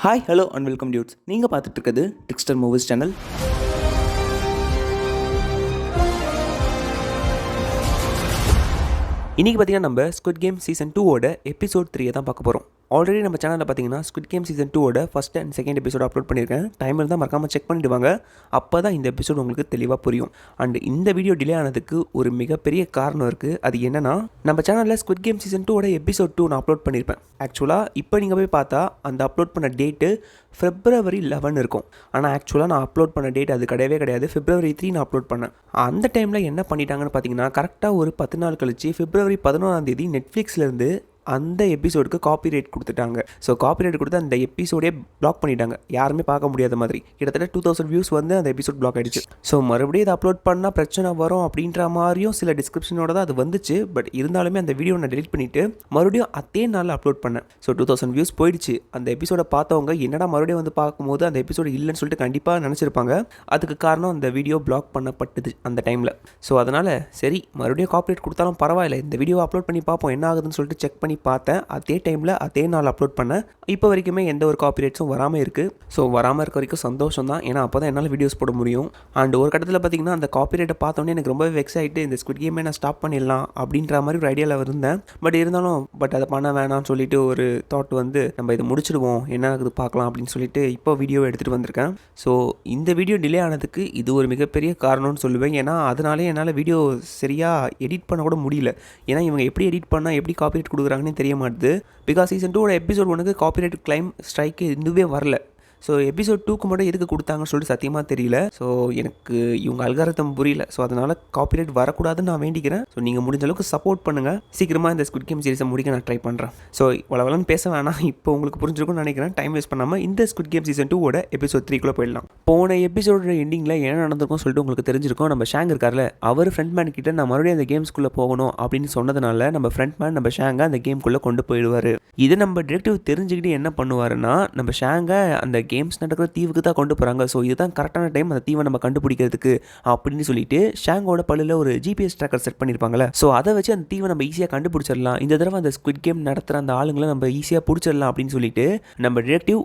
Hi hello and welcome dudes. நீங்கள் பார்த்துட்டு இருக்கிறது டிக்ஸ்டர் மூவிஸ் சேனல். இன்றைக்கி பார்த்தீங்கன்னா நம்ம ஸ்குவிட் கேம் சீசன் 2ஓட எபிசோட் 3 தான் பார்க்க போகிறோம். ஆல்ரெடி நம்ம சேனலில் பார்த்தீங்கன்னா ஸ்குவிட் கேம் சீசன் 2ஓட first and second episode upload பண்ணியிருக்கேன். டைம் இருந்தால் மறக்காமல் செக் பண்ணிட்டு வாங்க. அப்போ தான் இந்த எபிசோட் உங்களுக்கு தெளிவாக புரியும். அண்ட் இந்த வீடியோ டிலே ஆனதுக்கு ஒரு மிகப்பெரிய காரணம் இருக்குது. அது என்னென்னா, நம்ம சேனலில் ஸ்குவிட் கேம் சீசன் 2ஓட எபிசோட் 2 நான் அப்லோட் பண்ணியிருப்பேன். ஆக்சுவலாக இப்போ நீங்கள் போய் பார்த்தா அந்த அப்லோட் பண்ண டேட்டு February 11 இருக்கும். ஆனால் ஆக்சுவலாக நான் அப்லோட் பண்ண டேட் அது கிடையவே கிடையாது. February 3 நான் அப்லோட் பண்ணேன். அந்த டைமில் என்ன பண்ணிட்டாங்கன்னு பார்த்தீங்கன்னா, கரெக்டாக ஒரு 10 நாள் கழிச்சு February 11 நெட்ஃப்ளிக்ஸ்லேருந்து அந்த எபிசோடுக்கு காப்பிரைட் கொடுத்துட்டாங்க. ஸோ காப்பிரைட் கொடுத்து அந்த எபிசோடே பிளாக் பண்ணிட்டாங்க, யாருமே பார்க்க முடியாத மாதிரி. கிட்டத்தட்ட 2000 வியூஸ் வந்து அந்த எபிசோட் பிளாக் ஆகிடுச்சு. ஸோ மறுபடியும் இதை அப்லோட் பண்ணால் பிரச்சனை வரும் அப்படின்ற மாதிரியும் சில டிஸ்கிரிப்ஷனோட தான் அது வந்துச்சு. பட் இருந்தாலுமே அந்த வீடியோ நான் டெலிட் பண்ணிவிட்டு மறுபடியும் அதே நாளில் அப்லோட் பண்ணேன். ஸோ 2000 வியூஸ் போயிடுச்சு. அந்த எபிசோடை பார்த்தவங்க என்னடா மறுபடியும் வந்து பார்க்கும்போது அந்த எபிசோடு இல்லைன்னு சொல்லிட்டு கண்டிப்பாக நினச்சிருப்பாங்க. அதுக்கு காரணம் அந்த வீடியோ பிளாக் பண்ணப்பட்டது அந்த டைமில். ஸோ அதனால் சரி, மறுபடியும் காப்பிரைட் கொடுத்தாலும் பரவாயில்ல, இந்த வீடியோ அப்லோட் பண்ணி பார்ப்போம் என்ன ஆகுதுன்னு சொல்லிட்டு செக் பண்ணி பார்த்தேன். அதே டைமில் அதே நாள் அப்லோட் பண்ணேன். இப்போ வரைக்குமே எந்த ஒரு காப்பிரைட்ஸும் வராமல் இருக்குது. ஸோ வராமல் இருக்க வரைக்கும் சந்தோஷம் தான். ஏன்னா அப்போ தான் என்னால் வீடியோஸ் போட முடியும். அண்ட் ஒரு கட்டத்தில் பார்த்திங்கன்னா அந்த காப்பிரைட்டை பார்த்தோன்னே எனக்கு ரொம்பவே வெக்ஸ் ஆகிட்டு இந்த ஸ்குவிட் கேமே நான் ஸ்டாப் பண்ணிடலாம் அப்படின்ற மாதிரி ஒரு ஐடியாவில் இருந்தேன். பட் அதை பண்ண வேணாம்னு சொல்லிட்டு ஒரு தாட் வந்து, நம்ம இதை முடிச்சிடுவோம், என்ன ஆகுது பார்க்கலாம் அப்படின்னு சொல்லிட்டு இப்போ வீடியோ எடுத்துகிட்டு வந்திருக்கேன். ஸோ இந்த வீடியோ டிலே ஆனதுக்கு இது ஒரு மிகப்பெரிய காரணம்னு சொல்லுவேன். ஏன்னா அதனாலே என்னால் வீடியோ சரியாக எடிட் பண்ண கூட முடியல. ஏன்னா இவங்க எப்படி எடிட் பண்ணால் எப்படி காப்பிரைட் கொடுக்குறாங்கன்னு தெரிய மாட்டுது. பிகாஸ் சீசன் 2ஓட எபிசோட் 1க்கு காப்பிரைட் கிளைம் ஸ்ட்ரைக்கு இன்னுமே வரல. ஸோ எபிசோட் 2க்கு மட்டும் எதுக்கு கொடுத்தாங்கன்னு சொல்லிட்டு சத்தியமாக தெரியல. ஸோ எனக்கு இவங்க அல்காரிதம் புரியல. ஸோ அதனால் காப்பிரைட் வரக்கூடாதுன்னு நான் வேண்டிக்கிறேன். ஸோ நீங்கள் முடிஞ்ச அளவுக்கு சப்போர்ட் பண்ணுங்கள். சீக்கிரமாக இந்த ஸ்குவிட் கேம் சீரிஸை முடிக்க நான் ட்ரை பண்ணுறேன். ஸோ வளவலன்னு பேச வேணாம், இப்போ உங்களுக்கு புரிஞ்சிருக்கும்னு நினைக்கிறேன். டைம் வேஸ்ட் பண்ணாமல் இந்த ஸ்குவிட் கேம் சீசன் 2ஓட எபிசோட் 3க்குள்ளே போயிடலாம். போன எபிசோட எண்டிங்கில் என்ன நடந்திருக்கும் சொல்லிட்டு உங்களுக்கு தெரிஞ்சிருக்கும். நம்ம ஷாங் இருக்கார்ல, அவர் ஃப்ரண்ட் மேன் கிட்ட நான் மறுபடியும் அந்த கேம்ஸ்குள்ளே போகணும் அப்படின்னு சொன்னதுனால நம்ம ஃப்ரண்ட் மேன் நம்ம ஷாங்கை அந்த கேம்குள்ளே கொண்டு போயிடுவார். இதை நம்ம டிரெக்டிவ் தெரிஞ்சுக்கிட்டு என்ன பண்ணுவாருன்னா, நம்ம ஷாங்கை அந்த கேம்ஸ் நடக்கிற தீவுக்கு தான் கொண்டு போகிறாங்க. ஸோ இதுதான் கரெக்டான டைம் அந்த தீவை நம்ம கண்டுபிடிக்கிறதுக்கு அப்படின்னு சொல்லிட்டு ஷாங்கோட பல்லில் ஒரு GPS ட்ராக்கர் செட் பண்ணியிருப்பாங்களே. ஸோ அதை வச்சு அந்த தீவை நம்ம ஈஸியாக கண்டுபிடிச்சிடலாம். இந்த தடவை அந்த ஸ்குவிட் கேம் நடத்துகிற அந்த ஆளுங்களை நம்ம ஈஸியாக பிடிச்சிடலாம் அப்படின்னு சொல்லிட்டு நம்ம டிடெக்டிவ்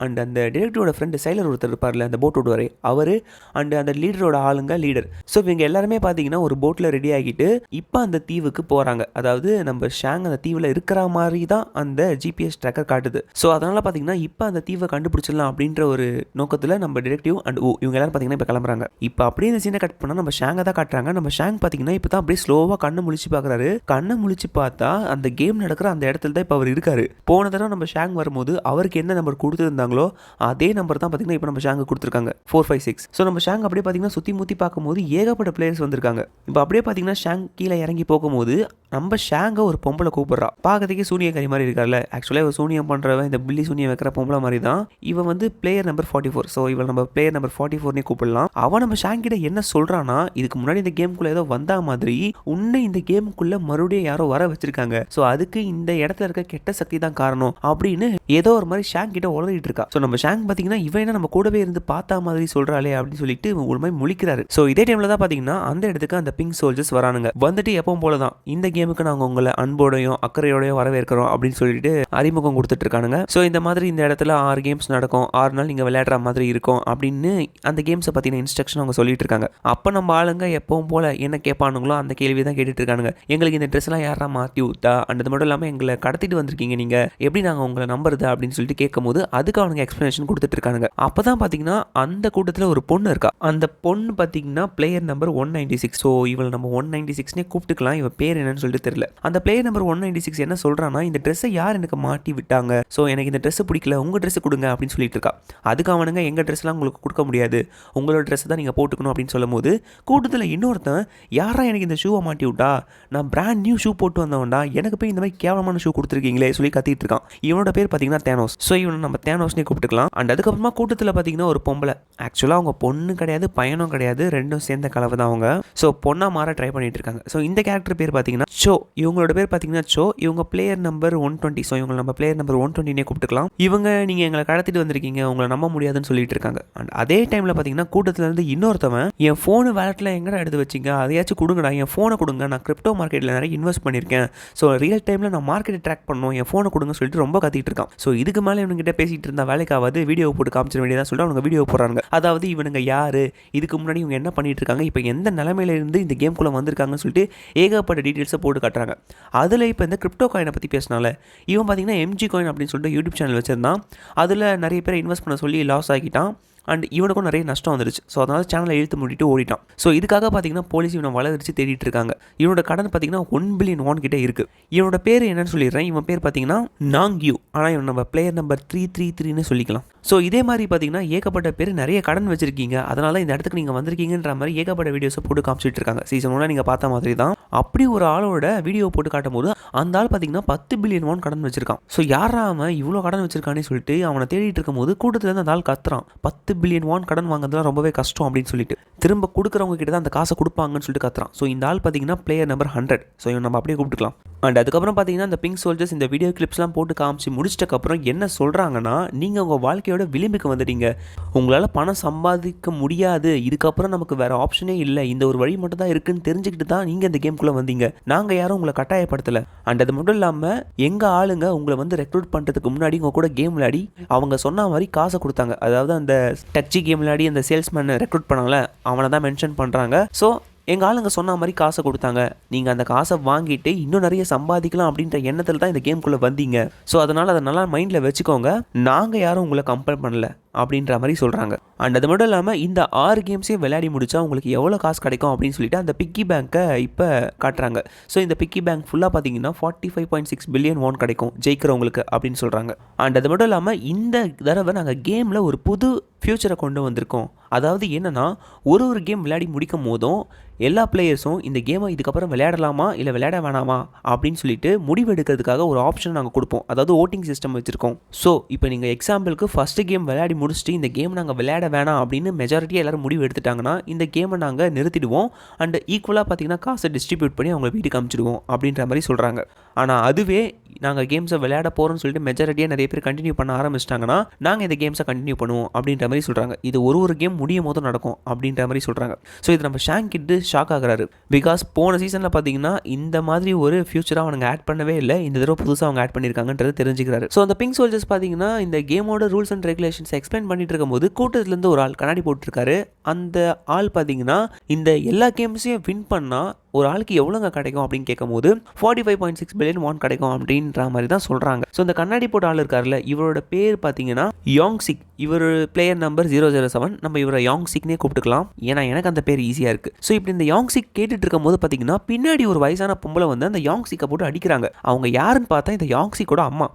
அண்ட் அந்த டிடெக்டிவோட ஃப்ரெண்டு சைலர் ஒருத்தர் இருப்பார்ல, அந்த போட் ஓடுவார் அவர், அண்ட் அந்த லீடரோட ஆளுங்க லீடர். ஸோ இவங்க எல்லாருமே பார்த்தீங்கன்னா ஒரு போட்டில் ரெடி ஆகிட்டு இப்போ அந்த தீவுக்கு போகிறாங்க. அதாவது நம்ம ஷாங் அந்த தீவில் இருக்கிற மாதிரி தான் அந்த GPS ட்ராக்கர் காட்டுது. ஸோ அதனால் பார்த்தீங்கன்னா இப்போ அந்த தீவை கண்டுபிடிச்சிடலாம் அப்படின்ற ஒரு நோக்கத்தில் நம்ம டிடெக்டிவ் அண்ட் இவங்க எல்லாரும் பார்த்தீங்கன்னா இப்போ கிளம்புறாங்க. இப்போ அப்படியே இந்த சீனை கட் பண்ணால் நம்ம ஷாங்கை தான் காட்டுறாங்க. நம்ம ஷாங் பார்த்தீங்கன்னா இப்போ தான் அப்படியே ஸ்லோவாக கண்ணை முழிச்சு பார்க்குறாரு. கண்ணை முழிச்சு பார்த்தா அந்த கேம் நடக்கிற அந்த இடத்துல தான் இப்போ அவர் இருக்காரு. போன தடவை நம்ம ஷாங் வரும்போது அவருக்கு என்ன நம்பர் கொடுத்துருந்தாங்களோ அதே நம்பர் தான் பார்த்தீங்கன்னா இப்போ நம்ம ஷாங்கு கொடுத்துருக்காங்க, 456. ஸோ நம்ம ஷாங் அப்படியே பார்த்தீங்கன்னா சுற்றி முற்றி பார்க்கும்போது ஏகப்பட்ட பிளேயர்ஸ் வந்திருக்காங்க. இப்போ அப்படியே பார்த்தீங்கன்னா ஷாங் கீழே இறங்கி போகும்போது நம்ம ஷாங்கை ஒரு பொம்பளை கூப்பிட்றா. பார்க்கறதுக்கே சூனியக்காரி மாதிரி இருக்கார்ல. ஆக்சுவலாக இவன் சூனியம் பண்ணுறவன், இந்த பில்லி சூனியம் வைக்கிற பொம்பளை மாதிரி தான். இவன் வந்து பிளேயர் நம்பர் 44. ஸோ இவன் நம்ம பிளேயர் நம்பர் 44 கூப்பிடலாம். அவன் நம்ம ஷாங் கிட்ட என்ன சொல்கிறான்னா, இதுக்கு முன்னாடி இந்த கேமுக்குள்ளே ஏதோ வந்தா மாதிரி உன்னை இந்த கேமுக்குள்ளே மறுபடியும் யாரோ வர வச்சிருக்காங்க. ஸோ அதுக்கு இந்த இடத்துல இருக்க கெட்ட சக்தி தான் காரணம் அப்படின்னு ஏதோ ஒரு மாதிரி ஷாங் கிட்ட உளறிட்டு இருக்கா. ஸோ நம்ம ஷாங் பார்த்தீங்கன்னா இவன் என்ன நம்ம கூடவே இருந்து பார்த்தா மாதிரி சொல்கிறாளே அப்படின்னு சொல்லிட்டு ஒரு மாதிரி முழிக்கிறாரு. ஸோ இதே டைமில் தான் பார்த்தீங்கன்னா அந்த இடத்துக்கு அந்த பிங்க் சோல்ஜர்ஸ் வரானுங்க. வந்துட்டு எப்பவும் போல தான் இந்த கேமுக்கு நாங்கள் உங்களை அன்போடையும் அக்கறையோடையும் வரவேற்கிறோம் அப்படின்னு சொல்லிட்டு அறிமுகம் கொடுத்துட்டு இருக்கானுங்க. ஸோ இந்த மாதிரி இந்த இடத்துல 6 கேம்ஸ் நடக்கும், 6 நாள் நீங்கள் விளையாடுற மாதிரி இருக்கும் அப்படின்னு அந்த கேம்ஸை பற்றின இன்ஸ்ட்ரக்ஷன் அவங்க சொல்லிட்டு இருக்காங்க. அப்போ நம்ம ஆளுங்க எப்பவும் போல என்ன கேட்பானுங்களோ அந்த கேள்வி தான் கேட்டுட்டு இருக்கானுங்க. எங்களுக்கு இந்த ட்ரெஸ்லாம் யாரா மாற்றி விட்டா, அது மட்டும் இல்லாமல் எங்களை கடத்திட்டு வந்திருக்கீங்க நீங்கள், எப்படி நாங்கள் உங்களை நம்புறது அப்படின்னு சொல்லிட்டு கேட்கும்போது அதுக்கு அவனுங்க எக்ஸ்பிளனேஷன் கொடுத்துட்டு இருக்கானுங்க. அப்போ தான் பார்த்தீங்கன்னா அந்த கூட்டத்தில் ஒரு பொண்ணு இருக்கா. அந்த பொண்ணு பார்த்தீங்கன்னா பிளேயர் நம்பர் 196. ஸோ இவளை நம்ம 196 கூப்பிட்டுக்கலாம். இவன் பேர் என்னன்னு சொல்லிட்டு தெரியல. அந்த பிளேயர் நம்பர் 196 என்ன சொல்கிறான்னா, இந்த ட்ரெஸ்ஸை யார் எனக்கு மாட்டி விட்டாங்க, ஸோ எனக்கு இந்த ட்ரெஸ்ஸை பிடிக்கல, உங்கள் ட்ரெஸ்ஸை கொடுங்க அப்படின்னு சொல்லிட்டு இருக்கா. அதுக்கு அவனுங்க எங்கள் ட்ரெஸ்லாம் உங்களுக்கு கொடுக்க முடியாது, உங்களோட ட்ரெஸ்ஸை தான் நீங்கள் போட்டுக்கணும் அப்படின்னு சொல்லும் போது கூட்டத்தில் இன்னொருத்தன், யாரா எனக்கு இந்த ஷூவை மாட்டி விட்டா, நான் பிராண்ட் நியூ ஷூ போட்டு வந்தவன்டா, எனக்கு போய் இந்த மாதிரி கேவலமான ஷூ கொடுத்துருக்கீங்களே சொல்லி கத்திட்டு இருக்கான். இவனோட பேர் பார்த்தீங்கன்னா தேனோஸ். ஸோ இவனை நம்ம தேனோஸ்னே கூப்பிட்டுக்கலாம். அண்ட் அதுக்கப்புறமா கூட்டத்தில் பார்த்தீங்கன்னா ஒரு பொம்பளை, ஆக்சுவலாக அவங்க பொண்ணு கிடையாது பையனும் கிடையாது, ரெண்டும் சேர்ந்த கலவை தான் அவங்க. ஸோ பொண்ணாக மாற ட்ரை பண்ணிட்டு இருக்காங்க. ஸோ இந்த கேரக்டர் பேர் பார்த்தீங்கன்னா சோ இவங்களோட பேர் பார்த்தீங்கன்னா சோ. இவங்க பிளேயர் நம்பர் 120. ஸோ இவங்க நம்ம பிளேயர் நம்பர் 120 கூப்பிட்டுக்கலாம். இவங்க நீங்கள் எங்களை கடத்திட்டு வந்திருக்கீங்க, உங்களை நம்ப முடியாதுன்னு சொல்லிட்டு இருக்காங்க. அண்ட் அதே டைமில் பார்த்தீங்கன்னா கூட்டத்திலேருந்து இன்னொருத்தவன் என் ஃபோனு வேலட்டில் எங்கடா எடுத்து வச்சிங்க, அதையாச்சும் கொடுங்கடா, என் ஃபோனை கொடுங்க, நான் கிரிப்டோ மார்க்கெட்டில் நிறைய இன்வெஸ்ட் பண்ணியிருக்கேன், ஸோ ரியல் டைமில் நான் மார்க்கெட்டை ட்ராக் பண்ணணும், என் ஃபோனை கொடுங்க சொல்லிட்டு ரொம்ப கத்திட்டு இருக்கான். ஸோ இதுக்கு மேலே இவங்ககிட்ட பேசிகிட்டு இருந்தால் வேலைக்காவது வீடியோ போட்டு காமிச்சிட வேண்டியதான் சொல்லிட்டு அவங்க வீடியோ போடுறாங்க. அதாவது இவனுங்க யார், இதுக்கு முன்னாடி இவங்க என்ன பண்ணிட்டு இருக்காங்க, இப்போ எந்த நிலைமையிலேருந்து இந்த கேம்குள்ளே வந்திருக்காங்கன்னு சொல்லிட்டு ஏகப்பட்ட டீட்டெயில்ஸை போட்டு காட்டுறாங்க. அதில் இப்போ இந்த கிரிப்டோ காயினை பற்றி பேசினால இவன் பார்த்தீங்கன்னா எம்ஜி காயின் அப்படின்னு சொல்லிட்டு யூடியூப் சேனல் வச்சிருந்தான். அதில் நிறைய பேரை இன்வெஸ்ட் பண்ண சொல்லி லாஸ் ஆகிட்டான். அண்ட் இவனுக்கும் நிறைய நஷ்டம் வந்துருச்சு. ஸோ அதனால் சேனலை இழுத்து மூடிட்டு ஓடிட்டான். ஸோ இதுக்காக பார்த்தீங்கன்னா போலீஸ் இவனை வளர்ச்சி தேடிட்டு இருக்காங்க. இவனோட கடன் பார்த்தீங்கன்னா 1 பில்லியன் வான் கிட்டே இருக்குது. இவனோட பேர் என்னன்னு சொல்லிடுறேன். இவன் பேர் பார்த்தீங்கன்னா நாங்யூ. ஆனால் இவன் நம்ம பிளேயர் நம்பர் 333ன்னு சொல்லிக்கலாம். ஸோ இதே மாதிரி பார்த்தீங்கன்னா ஏகப்பட்ட பேர் நிறைய கடன் வச்சிருக்கீங்க, அதனால இந்த இடத்துக்கு நீங்கள் வந்திருக்கீங்கன்ற மாதிரி ஏகப்பட்ட வீடியோஸை போட்டு காமிச்சிட்டு இருக்காங்க. சீசன் 1 நீங்கள் பார்த்த மாதிரி தான். அப்படி ஒரு ஆளோட வீடியோ போட்டு காட்டும் போது அந்த ஆள் பார்த்தீங்கன்னா 10 பில்லியன் வான் கடன் வச்சிருக்கான். ஸோ யாரா அவன் இவ்வளோ கடன் வச்சிருக்கானே சொல்லிட்டு அவனை தேடிட்டு இருக்கும் போது கூட்டத்தில் அந்த ஆள் கத்துறான், 10 பில்லியன் வான் கடன் வாங்குறதுலாம் ரொம்பவே கஷ்டம் அப்படின்னு சொல்லிட்டு, திரும்ப கொடுக்குறவங்க கிட்ட தான் அந்த காசை கொடுப்பாங்கன்னு சொல்லிட்டு கத்துறான். ஸோ இந்த ஆள் பார்த்தீங்கன்னா பிளேயர் நம்பர் 100. ஸோ இவன் நம்ம அப்படியே கூப்பிட்டுக்கலாம். அண்ட் அதுக்கப்புறம் பார்த்தீங்கன்னா இந்த பிங்க் சோல்ஜர்ஸ் இந்த வீடியோ கிளிப்ஸ்லாம் போட்டு காமிச்சு முடிச்சிட்டக்கப்புறம் என்ன சொல்கிறாங்கன்னா, நீங்கள் உங்கள் வாழ்க்கையோட விளிம்புக்கு வந்துட்டீங்க, உங்களால் பணம் சம்பாதிக்க முடியாது, இதுக்கப்புறம் நமக்கு வேறு ஆப்ஷனே இல்லை, இந்த ஒரு வழி மட்டும் தான் இருக்குன்னு தெரிஞ்சுக்கிட்டு தான் நீங்கள் இந்த கேம்குள்ளே வந்தீங்க, நாங்கள் யாரும் உங்களை கட்டாயப்படுத்தலை. அண்ட் அது மட்டும் இல்லாமல் எங்கள் ஆளுங்க உங்களை வந்து ரெக்ரூட் பண்ணுறதுக்கு முன்னாடி உங்கள் கூட கேம் விளையாடி அவங்க சொன்ன மாதிரி காசை கொடுத்தாங்க. அதாவது அந்த டச்சி கேம் விளையாடி அந்த சேல்ஸ்மேனை ரெக்ரூட் பண்ணாங்களே அவனை தான் மென்ஷன் பண்ணுறாங்க. ஸோ எங்கள் ஆளுங்க சொன்ன மாதிரி காசை கொடுத்தாங்க, நீங்கள் அந்த காசை வாங்கிட்டு இன்னும் நிறைய சம்பாதிக்கலாம் அப்படின்ற எண்ணத்தில் தான் இந்த கேம்குள்ளே வந்தீங்க. ஸோ அதனால் அதை நல்லா மைண்டில் வச்சுக்கோங்க, நாங்கள் யாரும் உங்களை கம்பேர் பண்ணல அப்படின்ற மாதிரி சொல்கிறாங்க. அண்ட் அது மட்டும் இல்லாமல் இந்த 6 கேம்ஸையும் விளையாடி முடிச்சா உங்களுக்கு எவ்வளோ காசு கிடைக்கும் அப்படின்னு சொல்லிட்டு அந்த பிக்கி பேங்க்கை இப்போ காட்டுறாங்க. ஸோ இந்த பிக்கி பேங்க் ஃபுல்லாக பார்த்தீங்கன்னா 45.6 பில்லியன் வான் கிடைக்கும் ஜெயிக்கிறவங்களுக்கு அப்படின்னு சொல்கிறாங்க. அண்ட் அது மட்டும் இல்லாமல் இந்த தடவை நாங்கள் கேமில் ஒரு புது ஃப்யூச்சரை கொண்டு வந்திருக்கோம். அதாவது என்னென்னா ஒரு கேம் விளையாடி முடிக்கும் போதும் எல்லா பிளேயர்ஸும் இந்த கேமை இதுக்கப்புறம் விளையாடலாமா இல்லை விளையாட வேணாமா அப்படின்னு சொல்லிட்டு முடிவு எடுக்கிறதுக்காக ஒரு ஆப்ஷன் நாங்கள் கொடுப்போம். அதாவது ஓட்டிங் சிஸ்டம் வச்சுருக்கோம். ஸோ இப்போ நீங்கள் எக்ஸாம்பிளுக்கு ஃபஸ்ட்டு கேம் விளையாடி முடிச்சுட்டு இந்த கேம் நாங்கள் விளையாட வேணாம் அப்படின்னு மெஜாரிட்டியாக எல்லோரும் முடிவு எடுத்துட்டாங்கன்னா இந்த கேமை நாங்கள் நிறுத்திடுவோம். அண்ட் ஈக்குவலாக பார்த்தீங்கன்னா காசை டிஸ்ட்ரிபியூட் பண்ணி அவங்க வீட்டுக்கு அனுப்பிச்சிடுவோம் அப்படின்ற மாதிரி சொல்கிறாங்க. ஆனால் அதுவே நாங்கள் கேம்ஸை விளையாட போகிறோம்னு சொல்லிட்டு மெஜாரிட்டியாக நிறைய பேர் கண்டினியூ பண்ண ஆரம்பிச்சிட்டாங்கன்னா நாங்கள் இந்த கேம்ஸை கண்டினியூ பண்ணுவோம் அப்படின்ற மாதிரி சொல்கிறாங்க. இது ஒரு கேம் முடியும் போதும் நடக்கும் அப்படின்ற மாதிரி சொல்கிறாங்க. ஸோ இது நம்ம ஷாங் கிட்டு ஷாக் ஆகிறாரு. பிகாஸ் போன சீசனில் பார்த்தீங்கன்னா இந்த மாதிரி ஒரு ஃபியூச்சராக அவனுங்க ஆட் பண்ணவே இல்லை, இந்த தடவை புதுசாக அவங்க ஆட் பண்ணியிருக்காங்கன்றது தெரிஞ்சுக்கிறாரு. ஸோ அந்த பிங்க் சோல்ஜர்ஸ் பார்த்தீங்கன்னா இந்த கேமோட ரூல்ஸ் அண்ட் ரெகுலேஷன்ஸ் எக்ஸ்பிளைன் பண்ணிட்டு இருக்கும்போது கூட்டத்துலேருந்து ஒரு ஆள் கண்ணாடி போட்டிருக்காரு. அந்த ஆள் பார்த்தீங்கன்னா இந்த எல்லா கேம்ஸையும் வின் பண்ணால் ஒரு ஆளுக்கு எவ்வளோங்க கிடைக்கும் அப்படின்னு கேட்கும்போது 45.6 பில்லியன் வான் கிடைக்கும் அப்படின்ற மாதிரி தான் சொல்கிறாங்க. ஸோ இந்த கண்ணாடி போட்ட ஆள் இருக்கார்ல, இவரோட பேர் பார்த்தீங்கன்னா யாங்சிக். இவர் பிளேயர் நம்பர் 007. நம்ம இவரை யாங்சிக்னே கூப்பிட்டுக்கலாம், ஏன்னா எனக்கு அந்த பேர் ஈஸியாக இருக்குது. ஸோ இப்படி இந்த யாங்சிக் கேட்டுட்டு இருக்கும் போது பார்த்தீங்கன்னா பின்னாடி ஒரு வயசான பொம்பளை வந்து அந்த யாங்சிக்கை போட்டு அடிக்கிறாங்க. அவங்க யாருன்னு பார்த்தா இந்த யாங்சிக்கோட அம்மா.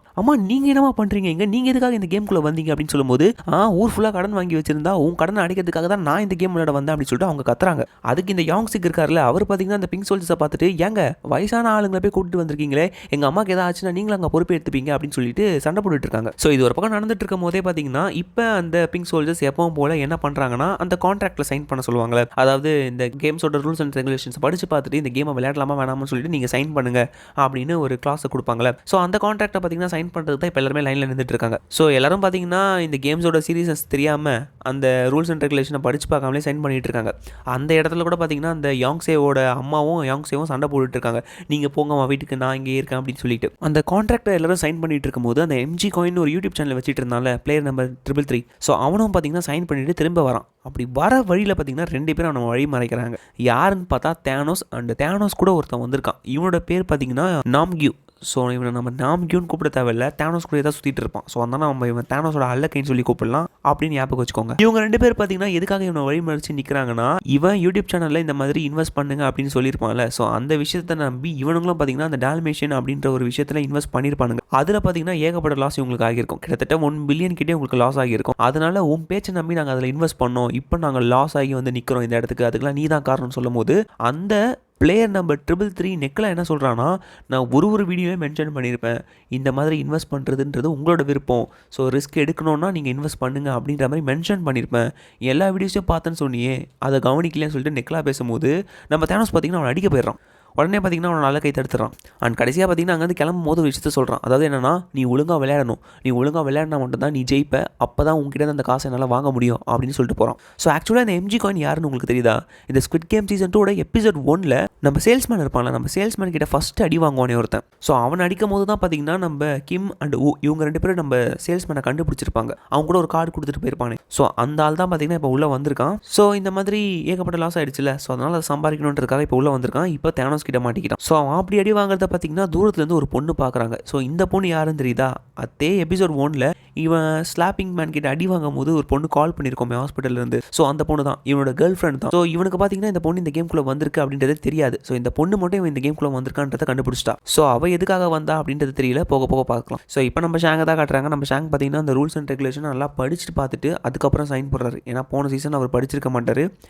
நீங்கள் என்னமா பண்ணுறீங்க இங்கே, நீங்கள் எதுக்காக இந்த கேம்குள்ளே வந்தீங்க அப்படின்னு சொல்லும்போது, ஊர் ஃபுல்லாக கடன் வாங்கி வச்சிருந்தா உன் கடனை அடிக்கிறதுக்காக தான் நான் இந்த கேம் விளையாட வந்தேன் அப்படின்னு சொல்லிட்டு அவங்க கத்துறாங்க. அதுக்கு இந்த யாங்சிக் இருக்கார்ல, அவர் பார்த்தீங்கன்னா அந்த பிங்க் சோல்ஜர்ஸை பார்த்துட்டு, ஏங்க வயசான ஆளுங்களை போய் கூப்பிட்டு வந்திருக்கீங்களே, எங்கள் அம்மாக்கு ஏதாவது ஆச்சுன்னா நீங்களும் அங்கே பொறுப்பு எடுத்துப்பீங்க அப்படின்னு சொல்லிட்டு சண்டை போட்டுட்டு இருக்காங்க. ஸோ இது ஒரு பக்கம் நடந்துட்டு இருக்கும் போதே பார்த்தீங்கன்னா இப்போ அந்த பிங்க் சோல்ஜர்ஸ் எப்பவும் போல என்ன பண்ணுறாங்கன்னா அந்த கான்ட்ராக்டில் சைன் பண்ண சொல்லுவாங்களே, அதாவது இந்த கேம்ஸோட ரூல்ஸ் அண்ட் ரெகுலேஷன்ஸ் படித்து பார்த்துட்டு இந்த கேமை விளையாடலாமா வேணாம்னு சொல்லிட்டு நீங்கள் சைன் பண்ணுங்க அப்படின்னு ஒரு கிளாஸை கொடுப்பாங்களே. ஸோ அந்த கான்ட்ராக்டை பார்த்தீங்கன்னா சைன் பண்ணுறது தான் இப்போ எல்லாருமே லைனில் நின்றுட்டு இருக்காங்க. ஸோ எல்லாரும் பார்த்தீங்கன்னா இந்த கேம்ஸோட சீரியஸஸ் தெரியாமல் அந்த ரூல்ஸ் அண்ட் ரெகுலேஷனை படித்து பார்க்காமலே சைன் பண்ணிட்டு இருக்காங்க. அந்த இடத்துல கூட பார்த்தீங்கன்னா அந்த யாங்ஸேவோட அம்மாவும் யாங்ஸேவும் சண்டை போட்டுட்டு இருக்காங்க, நீங்கள் போங்க வீட்டுக்கு, நான் இங்கே இருக்கேன் அப்படின்னு சொல்லிட்டு. அந்த கான்ட்ராக்டை எல்லாரும் சைன் பண்ணிட்டு இருக்கும்போது அந்த எம்ஜி காயின் ஒரு யூடியூப் சேனல் வச்சுட்டு இருந்தால பிளேயர் நம்பர் 333. ஸோ அவனும் பார்த்தீங்கன்னா சைன் பண்ணிட்டு திரும்ப வரான். அப்படி வர வழியில் பார்த்தீங்கன்னா 2 பேரும் அவனை வழி மறைக்கிறாங்க. யாருன்னு பார்த்தா தேனோஸ். அண்ட் தேனோஸ் கூட ஒருத்தன் வந்திருக்கான். இவனோட பேர் பார்த்தீங்கன்னா நாம்கியூ. ஸோ இவனை நம்ம நாம்கியூன்னு கூப்பிட தேவையில்லை, தேனோஸ் கூட ஏதாவது சுற்றிட்டு இருப்பான். ஸோ அதனால் நம்ம இவன் தேனோஸோட அல்லக்கைன்னு சொல்லி கூப்பிடலாம் அப்படின்னு ஞாபகம் வச்சுக்கோங்க. இவங்க 2 பேர் பார்த்தீங்கன்னா எதுக்காக இவனை வழிமறிச்சு நிற்கிறாங்கன்னா, இவன் யூடியூப் சேனலில் இந்த மாதிரி இன்வெஸ்ட் பண்ணுங்க அப்படின்னு சொல்லியிருப்பான்ல. ஸோ அந்த விஷயத்தை நம்பி இவனுங்களும் பார்த்தீங்கன்னா அந்த டால்மேஷியன் அப்படின்ற ஒரு விஷயத்தில் இன்வெஸ்ட் பண்ணியிருப்பானுங்க. அதில் பார்த்தீங்கன்னா ஏகப்பட்ட லாஸ் இவங்களுக்கு ஆகியிருக்கும். கிட்டத்தட்ட 1 பில்லியன் கிட்டே உங்களுக்கு லாஸ் ஆகியிருக்கும். அதனால உன் பேச்சை நம்பி நாங்கள் அதில் இன்வெஸ்ட் பண்ணோம், இப்போ நாங்கள் லாஸ் ஆகி வந்து நிற்கிறோம் இந்த இடத்துக்கு, அதுக்கெல்லாம் நீ தான் காரணம்னு சொல்லும் போது அந்த பிளேயர் நம்பர் 333 நெக்கில் என்ன சொல்கிறான்னா, நான் ஒரு வீடியோவே மென்ஷன் பண்ணியிருப்பேன், இந்த மாதிரி இன்வெஸ்ட் பண்ணுறதுன்றது உங்களோட விருப்பம், ஸோ ரிஸ்க் எடுக்கணும்னா நீங்கள் இன்வெஸ்ட் பண்ணுங்கள் அப்படின்ற மாதிரி மென்ஷன் பண்ணியிருப்பேன், எல்லா வீடியோஸையும் பார்த்தேன்னு சொன்னியே அதை கவனிக்கலன்னு சொல்லிட்டு நெக்கில் பேசும்போது நம்ம தேனோஸ் பார்த்தீங்கன்னா அவனை அடிக்க போயிடுறான். உடனே பார்த்தீங்கன்னா அவனை நல்ல கை தடுத்துறான். அண்ட் கடைசியாக பார்த்தீங்கன்னா அங்கேருந்து கிளம்பும் போது ஒரு விஷயத்த சொல்கிறான். அதாவது என்னன்னா, நீ ஒழுங்காக விளையாடணும், நீ ஒழுங்காக விளையாடினா மட்டும்தான் நீ ஜெயிப்ப, அப்போ தான் உங்ககிட்ட அந்த காசை என்னால் வாங்க முடியும் அப்படின்னு சொல்லிட்டு போகிறான். ஸோ ஆக்சுவலாக இந்த எம்ஜி காயின் யாருன்னு உங்களுக்கு தெரியுதா? இந்த ஸ்குவிட் கேம் சீசன் 2 எபிசோட் 1 நம்ம சேல்ஸ்மேன் இருப்பான்ல, நம்ம சேல்ஸ்மேன் கிட்ட ஃபஸ்ட்டு அடி வாங்குவானே ஒருத்தன். ஸோ அவன் அடிக்கும் போது தான் பார்த்தீங்கன்னா நம்ம கிம் அண்ட் இவங்க 2 பேரும் நம்ம சேல்ஸ்மேனை கண்டுபிடிச்சிருப்பாங்க. அவங்க கூட ஒரு கார்டு கொடுத்துட்டு போயிருப்பானே. ஸோ அந்த ஆள் தான் பார்த்தீங்கன்னா இப்போ உள்ளே வந்திருக்கான். ஸோ இந்த மாதிரி ஏகப்பட்ட லாஸ் ஆயிடுச்சுல, ஸோ அதனால் அதை சம்பாதிக்கணுன்றதுக்காக இப்போ உள்ளே வந்திருக்கான். இப்போ தேனோஸ் கிட்ட மாட்டிக்கிட்டான். ஸோ அவன் அப்படி அடி வாங்குறத பார்த்தீங்கன்னா தூரத்துலேருந்து ஒரு பொண்ணு பார்க்குறாங்க. ஸோ இந்த பொண்ணு யாருன்னு தெரியுதா? அதே எபிசோட் 1 இவன் ஸ்லாப்பிங் மேன் கிட்ட அடி வாங்கும் போது ஒரு பொண்ணு கால் பண்ணியிருக்கோமே ஹாஸ்பிட்டல்லேருந்து. ஸோ அந்த பொண்ணு தான் இவனோட கேர்ள் ஃப்ரெண்ட் தான். ஸோ இவனுக்கு பார்த்தீங்கன்னா இந்த பொண்ணு இந்த கேம்குள்ளே வந்திருக்கு அப்படின்றது தெரியாது. ஸோ இந்த பொண்ணு மட்டும் இவன் இந்த கேம்குள்ளே வந்திருக்கான்றதை கண்டுபிடிச்சிட்டா. ஸோ அவள் எதுக்காக வந்தா அப்படின்றது தெரியல, போக போக பார்க்கலாம். ஸோ இப்போ நம்ம ஷாங்கை தான் காட்டுறாங்க. நம்ம ஷாங் பார்த்தீங்கன்னா அந்த ரூல்ஸ் அண்ட் ரெகுலேஷன் நல்லா படிச்சுட்டு பார்த்துட்டு அதுக்கப்புறம் சைன் போடுறாரு. ஏன்னா போன சீசன் அவர் படிச்சிருக்க மாட்டார்,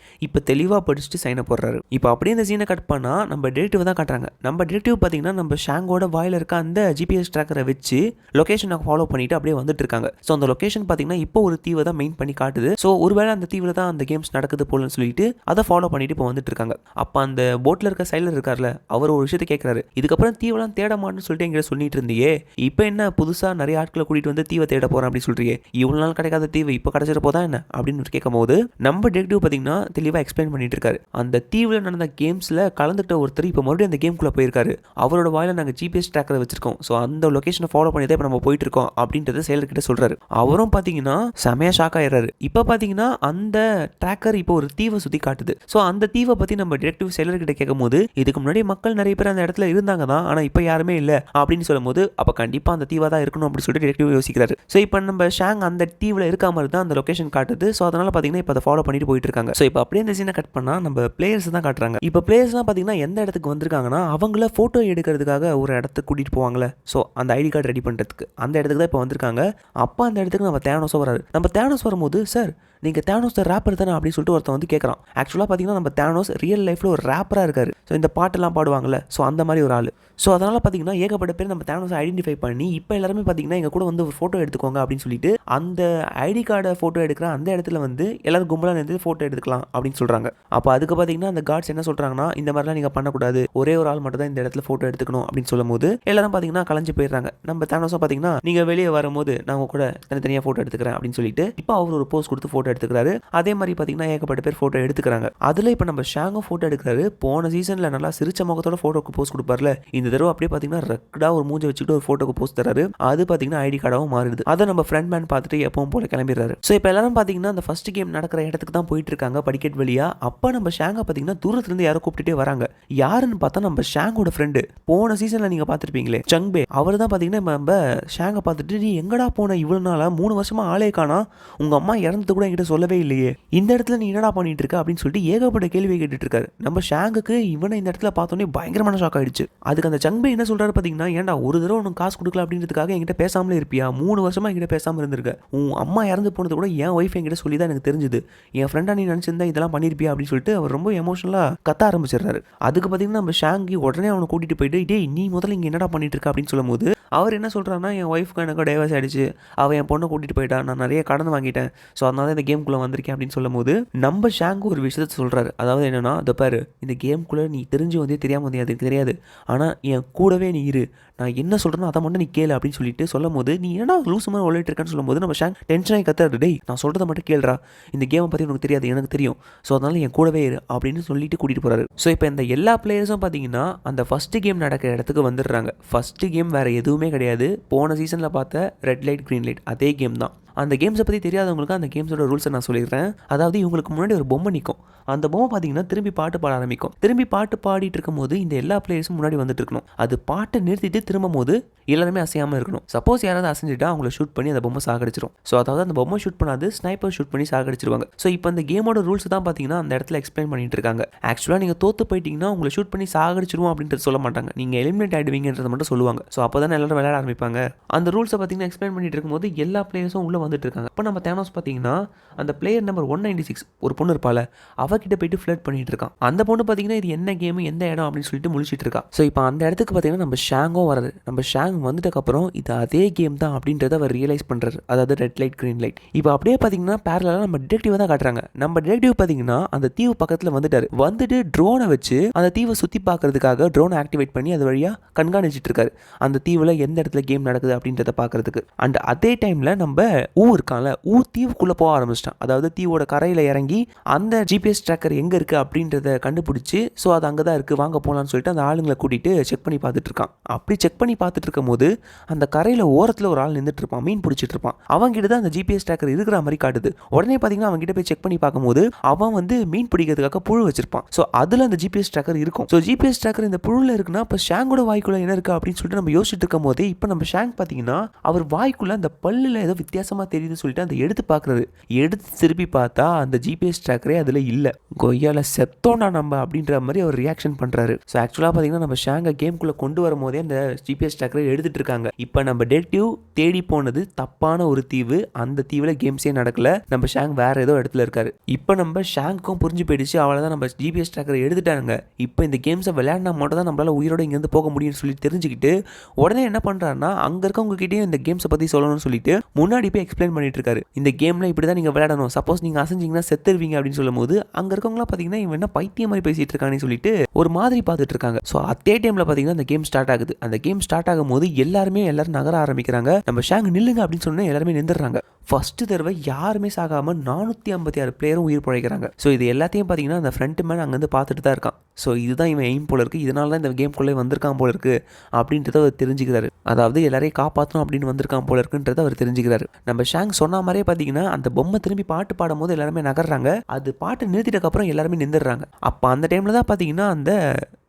இப்போ தெளிவாக படிச்சுட்டு சைனை போடுறாரு. இப்போ அப்படியே இந்த சீனை கட் பண்ணால் நம்ம டிடெக்டிவ் தான் காட்டுறாங்க. நம்ம டிடெக்டிவ் பார்த்தீங்கன்னா நம்ம ஷாங்கோட வாயில் இருக்க அந்த ஜிபிஎஸ் ட்ராக்கரை வச்சு லொகேஷனை ஃபாலோ பண்ணிட்டு அப்படியே வந்துட்டு இருக்காங்க. ஸோ அந்த லொகேஷன் பார்த்தீங்கன்னா இப்போ ஒரு தீவை தான் மெயின் பண்ணி காட்டுது. ஸோ ஒருவேளை அந்த தீவில் தான் அந்த கேம்ஸ் நடக்குது போலன்னு சொல்லிட்டு அதை ஃபாலோ பண்ணிட்டு இப்போ வந்துட்டு இருக்காங்க. அப்போ அந்த போட்டில் இருக்க சைலர் இருக்கார்ல, அவர் ஒரு விஷயத்தை கேட்குறாரு. இதுக்கப்புறம் தீவெல்லாம் தேட மாட்டேன்னு சொல்லிட்டு எங்கிட்ட சொல்லிட்டு இருந்தியே, இப்போ என்ன புதுசாக நிறைய ஆட்களை கூட்டிகிட்டு வந்து தீவை தேட போகிறேன் அப்படின்னு சொல்றியே, இவ்வளோ நாள் கிடைக்காத தீவு இப்போ கிடைச்சிட போதா என்ன அப்படின்னு கேட்கும் போது நம்ம டிடெக்டிவ் பார்த்தீங்கன்னா தெளிவாக எக்ஸ்பிளைன் பண்ணிட்டு இருக்காரு. அந்த தீவில் நடந்த கேம்ஸில் கலந்துட்ட ஒருத்தர் இப்போ மறுபடியும் அந்த கேம்குள்ளே போயிருக்காரு. அவரோட வாயில நாங்கள் ஜிபிஎஸ் ட்ராக்கரை வச்சிருக்கோம். ஸோ அந்த லொகேஷனை ஃபாலோ பண்ணி தான் இப்போ நம்ம போயிட்டு இருக்கோம் அப்படின்றத செயலர்கிட்ட சொல்றாரு. அவரும் பார்த்தீங்கன்னா செமையா ஷாக் ஆயிடுறாரு. இப்போ பார்த்தீங்கன்னா அந்த ட்ராக்கர் இப்போ ஒரு தீவை சுற்றி காட்டுது. ஸோ அந்த தீவை பற்றி நம்ம டிடெக்டிவ் செயலர்கிட்ட கேட்கும் போது இதுக்கு முன்னாடி மக்கள் நிறைய பேர் அந்த இடத்துல இருந்தாங்க தான், ஆனால் இப்போ யாருமே இல்லை அப்படின்னு சொல்லும் போது அப்போ கண்டிப்பாக அந்த தீவாக தான் இருக்கணும் அப்படின்னு சொல்லிட்டு டிடெக்டிவ் யோசிக்கிறாரு. ஸோ இப்போ நம்ம ஷாங் அந்த தீவில் இருக்க மாதிரி தான் அந்த லொகேஷன் காட்டுது. ஸோ அதனால பார்த்தீங்கன்னா இப்போ அதை ஃபாலோ பண்ணிட்டு போயிட்டு இருக்காங்க. ஸோ இப்போ அப்படியே இந்த சீனை கட் பண்ணால் நம்ம பிளேயர்ஸ் தான் காட்டுறாங்க. இப்போ பிளேயர்ஸ்லாம் பார்த்தீங்கன்னா எந்த இடத்துக்கு வந்திருக்காங்கன்னா அவங்கள ஃபோட்டோ எடுக்கிறதுக்காக ஒரு இடத்துக்கு கூட்டிகிட்டு போவாங்களே, ஸோ அந்த ஐடி கார்டு ரெடி பண்ணுறதுக்கு அந்த இடத்துக்கு தான் இப்போ வந்திருக்காங்க. அப்போ அந்த இடத்துக்கு நம்ம தேனோஸோ வராரு. நம்ம தேனோஸ் வரும்போது சார் நீங்கள் தேனோஸ் ரேப்பர் தானே அப்படின்னு சொல்லிட்டு ஒருத்தன் வந்து கேட்குறான். ஆக்சுவலாக பார்த்தீங்கன்னா நம்ம தேனோஸ் ரியல் லைஃப்பில் ஒரு ரேப்பராக இருக்காரு. ஸோ இந்த பாட்டெல்லாம் பாடுவாங்கல்ல, ஸோ அந்த மாதிரி ஒரு ஆள். ஸோ அதனால் பார்த்தீங்கன்னா ஏகப்பட்ட பேர் நம்ம தேனோஸை ஐடென்டிஃபை பண்ணி இப்போ எல்லாருமே பார்த்தீங்கன்னா எங்கள் கூட வந்து ஒரு ஃபோட்டோ எடுத்துக்கோங்க அப்படின்னு சொல்லிட்டு அந்த ஐடி கார்டை ஃபோட்டோ எடுக்கிற அந்த இடத்துல வந்து எல்லாரும் கும்பலாக இருந்து ஃபோட்டோ எடுத்துக்கலாம் அப்படின்னு சொல்கிறாங்க. அப்போ அதுக்கு பார்த்தீங்கன்னா அந்த கார்ட்ஸ் என்ன சொல்கிறாங்கன்னா, இந்த மாதிரிலாம் நீங்கள் பண்ணக்கூடாது, ஒரே ஒரு ஆள் மட்டும் தான் இந்த இடத்துல ஃபோட்டோ எடுத்துக்கணும் அப்படின்னு சொல்லும் போது எல்லாரும் பார்த்தீங்கன்னா கலைஞ்சு போயிடுறாங்க. நம்ம தேனோஸை பார்த்தீங்கன்னா நீங்கள் வெளியே வரும்போது நான் உங்க கூட தனித்தனியாக ஃபோட்டோ எடுத்துக்கிறேன் அப்படின்னு சொல்லிட்டு இப்போ அவர் ஒரு போஸ் கொடுத்து ஃபோட்டோ எடுத்துக்கிறாரு. அதே மாதிரி பார்த்தீங்கன்னா ஏகப்பட்ட பேர் ஃபோட்டோ எடுத்துக்கிறாங்க. அதில் இப்போ நம்ம ஷாங்கும் ஃபோட்டோ எடுக்கிறாரு. போன சீசனில் நல்லா சிரிச்ச முகத்தோட ஃபோட்டோக்கு போஸ்ட் கொடுப்பார்ல, இந்த தடவை அப்படியே பார்த்தீங்கன்னா ரெக்கடா ஒரு மூஞ்சை வச்சுக்கிட்டு ஒரு ஃபோட்டோக்கு போஸ்ட் தராரு. அது பார்த்தீங்கன்னா ஐடி கார்டாகவும் மாறுது. அதை நம்ம ஃப்ரெண்ட் மேன் பார்த்துட்டு எப்பவும் போல கிளம்பிடுறாரு. ஸோ இப்போ எல்லாரும் பார்த்தீங்கன்னா அந்த ஃபர்ஸ்ட் கேம் நடக்கிற இடத்துக்கு தான் போயிட்டு இருக்காங்க படிக்கட் வழியா. அப்போ நம்ம ஷாங்கை பார்த்தீங்கன்னா தூரத்துலேருந்து யாரோ கூப்பிட்டுட்டே வராங்க. யாருன்னு பார்த்தா நம்ம ஷாங்கோட ஃப்ரெண்டு, போன சீசனில் நீங்கள் பார்த்துருப்பீங்களே சங்பே, அவர் தான் பார்த்தீங்கன்னா நம்ம ஷாங்கை பார்த்துட்டு நீ எங்கடா போன இவ்வளோ நாளாக 3 வருஷமா ஆளே காணா, உங்கள் அம்மா இறந்தது கூட என்கிட்ட சொல்லவே இல்லையே, இந்த இடத்துல நீ என்னடா பண்ணிட்டு இருக்க அப்படின்னு சொல்லிட்டு ஏகப்பட்ட கேள்வி கேட்டுட்டு இருக்காரு. நம்ம ஷாங்குக்கு இவனை இந்த இடத்துல பார்த்தோன்னே பயங்கரமான ஷாக் ஆயிடுச்சு. அதுக்கு அந்த சங்பே என்ன சொல்றாரு பார்த்தீங்கன்னா, ஏன்டா ஒரு தடவை உனக்கு காசு கொடுக்கல அப்படின்றதுக்காக என்கிட்ட பேசாமலே இருப்பியா, 3 வருஷமா என்கிட்ட பேசாமல் இருந்திருக்க, உன் அம்மா இறந்து போனது கூட என் ஒய்ஃப் என்கிட்ட சொல்லி தான் எனக்கு தெரிஞ்சுது, என் ஃப்ரெண்டா நீ நினச்சிருந்தா இதெல்லாம் பண்ணியிருப்பியா அப்படின்னு சொல்லிட்டு அவர் ரொம்ப எமோஷனலாக கத்த ஆரம்பிச்சிடுறாரு. அதுக்கு பார்த்தீங்கன்னா நம்ம ஷாங்கி உடனே அவனை கூட்டிட்டு போயிட்டு டேய் நீ முதல்ல இங்கே என்னடா பண்ணிட்டு இருக்க அப்படின்னு சொல்லும் போது அவர் என்ன சொல்கிறாருன்னா, என் ஒய்ஃப்க்கு எனக்கு டைவர்ஸ் ஆகிடுச்சு, அவள் என் பொண்ணை கூட்டிகிட்டு போயிட்டா, நான் நிறைய கடன் வாங்கிட்டேன், ஸோ அதனால இந்த கேம்குள்ளே வந்திருக்கேன் அப்படின்னு சொல்லும் போது நம்ம ஷாங்கு ஒரு விஷயத்தை சொல்கிறாரு. அதாவது என்னென்னா, அதை பாரு இந்த கேம்குள்ளே நீ தெரிஞ்சு வந்தே தெரியாமல் வந்தே அதுக்கு தெரியாது, ஆனால் என் கூடவே நீ இரு, நான் என்ன சொல்கிறேனோ அதை மட்டும் நீ கேளு அப்படின்னு சொல்லிட்டு சொல்லும் போது நீ என்னடா லூஸ் மாதிரி உழைட்டு இருக்கேன்னு சொல்லும் போது நம்ம ஷாங் டென்ஷன் ஆகி கத்துறாரு. டேய் நான் சொல்கிறத மட்டும் கேள்றா, இந்த கேமை பற்றி உனக்கு தெரியாது எனக்கு தெரியும், ஸோ அதனால என் கூடவே இரு அப்படின்னு சொல்லிட்டு கூட்டிகிட்டு போகிறாரு. ஸோ இப்போ இந்த எல்லா பிளேயர்ஸும் பார்த்தீங்கன்னா அந்த ஃபஸ்ட்டு கேம் நடக்கிற இடத்துக்கு வந்துடுறாங்க. ஃபஸ்ட்டு கேம் வேறு எதுவுமே கிடையாது, போன சீசனில் பார்த்த ரெட் லைட் க்ரீன் லைட் அதே கேம் தான். அந்த கேம்ஸை பற்றி தெரியாதவங்களுக்கு அந்த கேம்ஸோட ரூல்ஸை நான் சொல்லிடுறேன். அதாவது இவங்களுக்கு முன்னாடி ஒரு பொம்மை நிற்கும், அந்த பொம்மை பார்த்தீங்கன்னா திரும்பி பாட்டு பாட ஆரம்பிக்கும். திரும்பி பாட்டு பாடிட்டு இருக்கும் போது இந்த எல்லா பிளேயர்ஸும் முன்னாடி வந்துட்டு இருக்கணும். அது பாட்டை நிறுத்திட்டு திரும்பும் போது எல்லாருமே அசையாமல் இருக்கணும். சப்போஸ் யாராவது அசைஞ்சிட்டா அவங்கள ஷூட் பண்ணி அந்த பொம்மை சாகடிச்சிடும். ஸோ அதாவது அந்த பொம்மை ஷூட் பண்ணாது, ஸ்னைப்பர் ஷூட் பண்ணி சாகடிச்சிருவாங்க. ஸோ இப்போ அந்த கேமோட ரூல்ஸ் தான் பார்த்தீங்கன்னா அந்த இடத்துல எக்ஸ்பிளைன் பண்ணிட்டு இருக்காங்க. ஆக்சுவலாக நீங்கள் தோத்து போயிட்டீங்கன்னா உங்களை ஷூட் பண்ணி சாகடிச்சிருவோம் அப்படின்றது சொல்ல மாட்டாங்க, நீங்கள் எலிமினேட் ஆகிடுவீங்கன்றதை மட்டும் சொல்லுவாங்க. ஸோ அப்போ தான் எல்லாரும் விளையாட ஆரம்பிப்பாங்க. அந்த ரூல்ஸை பார்த்தீங்கன்னா எக்ஸ்பிளைன் பண்ணிட்டு இருக்கும்போது எல்லா பிளேயர்ஸும் உள்ளே வந்துட்டு இருக்காங்க. இப்போ நம்ம தேனோஸ் பார்த்தீங்கன்னா அந்த பிளேயர் நம்பர் 196 ஒரு பொண்ணு இருப்பாள், அவ அவகிட்ட போயிட்டு ஃப்ளர்ட் பண்ணிட்டு இருக்கான். அந்த பொண்ணு பார்த்தீங்கன்னா இது என்ன கேம் எந்த இடம் அப்படின்னு சொல்லிட்டு முழிச்சிட்டு இருக்கா. ஸோ இப்போ அந்த இடத்துக்கு பார்த்தீங்கன்னா நம்ம ஷாங்கும் வராது. நம்ம ஷாங் வந்துட்டக்கப்புறம் இது அதே கேம் தான் அப்படின்றத அவர் ரியலைஸ் பண்ணுறாரு. அதாவது ரெட் லைட் கிரீன் லைட். இப்போ அப்படியே பார்த்தீங்கன்னா பேரலாக நம்ம டிடெக்டிவ் தான் காட்டுறாங்க. நம்ம டிடெக்டிவ் பார்த்தீங்கன்னா அந்த தீவு பக்கத்தில் வந்துட்டு ட்ரோனை வச்சு அந்த தீவை சுற்றி பார்க்கறதுக்காக ட்ரோனை ஆக்டிவேட் பண்ணி அது வழியாக கண்காணிச்சிட்டு இருக்காரு. அந்த தீவில் எந்த இடத்துல கேம் நடக்குது அப்படின்றத பார்க்கறதுக்கு. அண்ட் அதே டைமில் நம்ம இருக்கான்ல தீவுக்குள்ளே போக ஆரம்பிச்சிட்டான். அதாவது தீவோட கரையில் இறங்கி அந்த ஜிபிஎஸ் ட்ராக்கர் எங்கே இருக்குது அப்படின்றத கண்டுபிடிச்சி ஸோ அது அங்கே தான் இருக்குது வாங்க போகலான்னு சொல்லிட்டு அந்த ஆளுங்களை கூட்டிகிட்டு செக் பண்ணி பார்த்துட்டு இருக்கான். அப்படி செக் பண்ணி பார்த்துட்டு இருக்கும் போது அந்த கரையில் ஓரத்தில் ஒரு ஆள் நின்றுட்டு இருப்பான், மீன் பிடிச்சிட்டு இருப்பான். அவங்ககிட்ட தான் அந்த ஜிபிஎஸ் ட்ராக்கர் இருக்கிற மாதிரி காட்டுது. உடனே பார்த்தீங்கன்னா அவங்ககிட்ட போய் செக் பண்ணி பார்க்கும்போது அவன் வந்து மீன் பிடிக்கிறதுக்காக புழு வச்சிருப்பான். ஸோ அதில் அந்த ஜிபிஎஸ் ட்ராக்கர் இருக்கும். ஸோ ஜிபிஎஸ் ட்ராக்கர் இந்த புழுவில் இருக்குன்னா இப்போ ஷாங்கோட வாய்க்குள்ள என்ன இருக்குது அப்படின்னு சொல்லிட்டு நம்ம யோசிச்சுட்டு இருக்கும் போதே இப்போ நம்ம ஷாங் பார்த்தீங்கன்னா அவர் வாய்க்குள்ள அந்த பல்லில் ஏதோ வித்தியாசமாக தெரியுதுன்னு சொல்லிட்டு அந்த எடுத்து பார்க்குறது. எடுத்து திருப்பி பார்த்தா அந்த ஜிபிஎஸ் ட்ராக்கரே அதில் இல்லை. கொய்யால செத்தோண்டா நம்ம அப்படின்ற மாதிரி அவர் ரியாக்ஷன் பண்ணுறாரு. ஸோ ஆக்சுவலாக பார்த்தீங்கன்னா நம்ம ஷாங்கை கேம்குள்ளே கொண்டு வரும்போதே அந்த ஜிபிஎஸ் ட்ராக்கரை எடுத்துட்டு இருக்காங்க. இப்போ நம்ம டிடெக்டிவ் தேடி போனது தப்பான ஒரு தீவு. அந்த தீவில் கேம்ஸே நடக்கல. நம்ம ஷாங் வேற ஏதோ இடத்துல இருக்காரு. இப்போ நம்ம ஷாங்க்கும் புரிஞ்சு போயிடுச்சு அவ்வளோதான் நம்ம ஜிபிஎஸ் ட்ராக்கரை எடுத்துட்டாங்க. இப்போ இந்த கேம்ஸை விளையாடினா மட்டும் தான் நம்மளால உயிரோட இங்கேருந்து போக முடியும்னு சொல்லி தெரிஞ்சுக்கிட்டு உடனே என்ன பண்ணுறாருன்னா அங்கே இருக்கவங்க கிட்டேயும் இந்த கேம்ஸை பற்றி சொல்லணும்னு சொல்லிட்டு முன்னாடி போய் எக்ஸ்பிளைன் பண்ணிட்டு இருக்காரு. இந்த கேமில் இப்படி தான் நீங்கள் விளையாடணும், சப்போஸ் நீங்கள் அசைஞ்சிங்கன்னா செத்துருவீங்க அப்படின்னு சொல்லும் போது அங்கே இருக்கவங்களாம் பார்த்தீங்கன்னா இவன் என்ன பைத்தியம் மாதிரி பேசிட்டு இருக்கான்னு சொல்லிட்டு ஒரு மாதிரி பார்த்துட்டு இருக்காங்க. ஸோ அதே டைமில் பார்த்தீங்கன்னா அந்த கேம் ஸ்டார்ட் ஆகுது. அந்த கேம் ஸ்டார்ட் ஆகும் போது எல்லாரும் நகர ஆரம்பிக்கிறாங்க. நம்ம ஷாங் நில்லுங்க அப்படின்னு சொன்னா எல்லாருமே நின்றுறாங்க. ஃபர்ஸ்ட் தடவை யாருமே சாகாமல் 456 பிளேயரும் உயிர் பிழைக்கிறாங்க. ஸோ இது எல்லாத்தையும் பார்த்தீங்கன்னா அந்த ஃப்ரண்ட் மேன் அங்கேருந்து பார்த்துட்டு தான் இருக்கான். ஸோ இதுதான் இவன் எய்ம் போல இருக்குது, இதனால தான் இந்த கேம்குள்ளே வந்திருக்கான் போல இருக்குது அப்படின்றத அவர் தெரிஞ்சுக்கிறாரு. அதாவது எல்லாரையும் காப்பாற்றணும் அப்படின்னு வந்திருக்கான் போல இருக்குன்றத அவர் தெரிஞ்சுக்கிறாரு. நம்ம ஷாங் சொன்ன மாதிரியே பார்த்தீங்கன்னா அந்த பொம்மை திரும்பி பாட்டு பாடும் போது எல்லாருமே நகர்றாங்க. அது பாட்டு நிறுத்திட்டக்கப்புறம் எல்லாருமே நின்றுறாங்க. அப்போ அந்த டைமில் தான் பார்த்தீங்கன்னா அந்த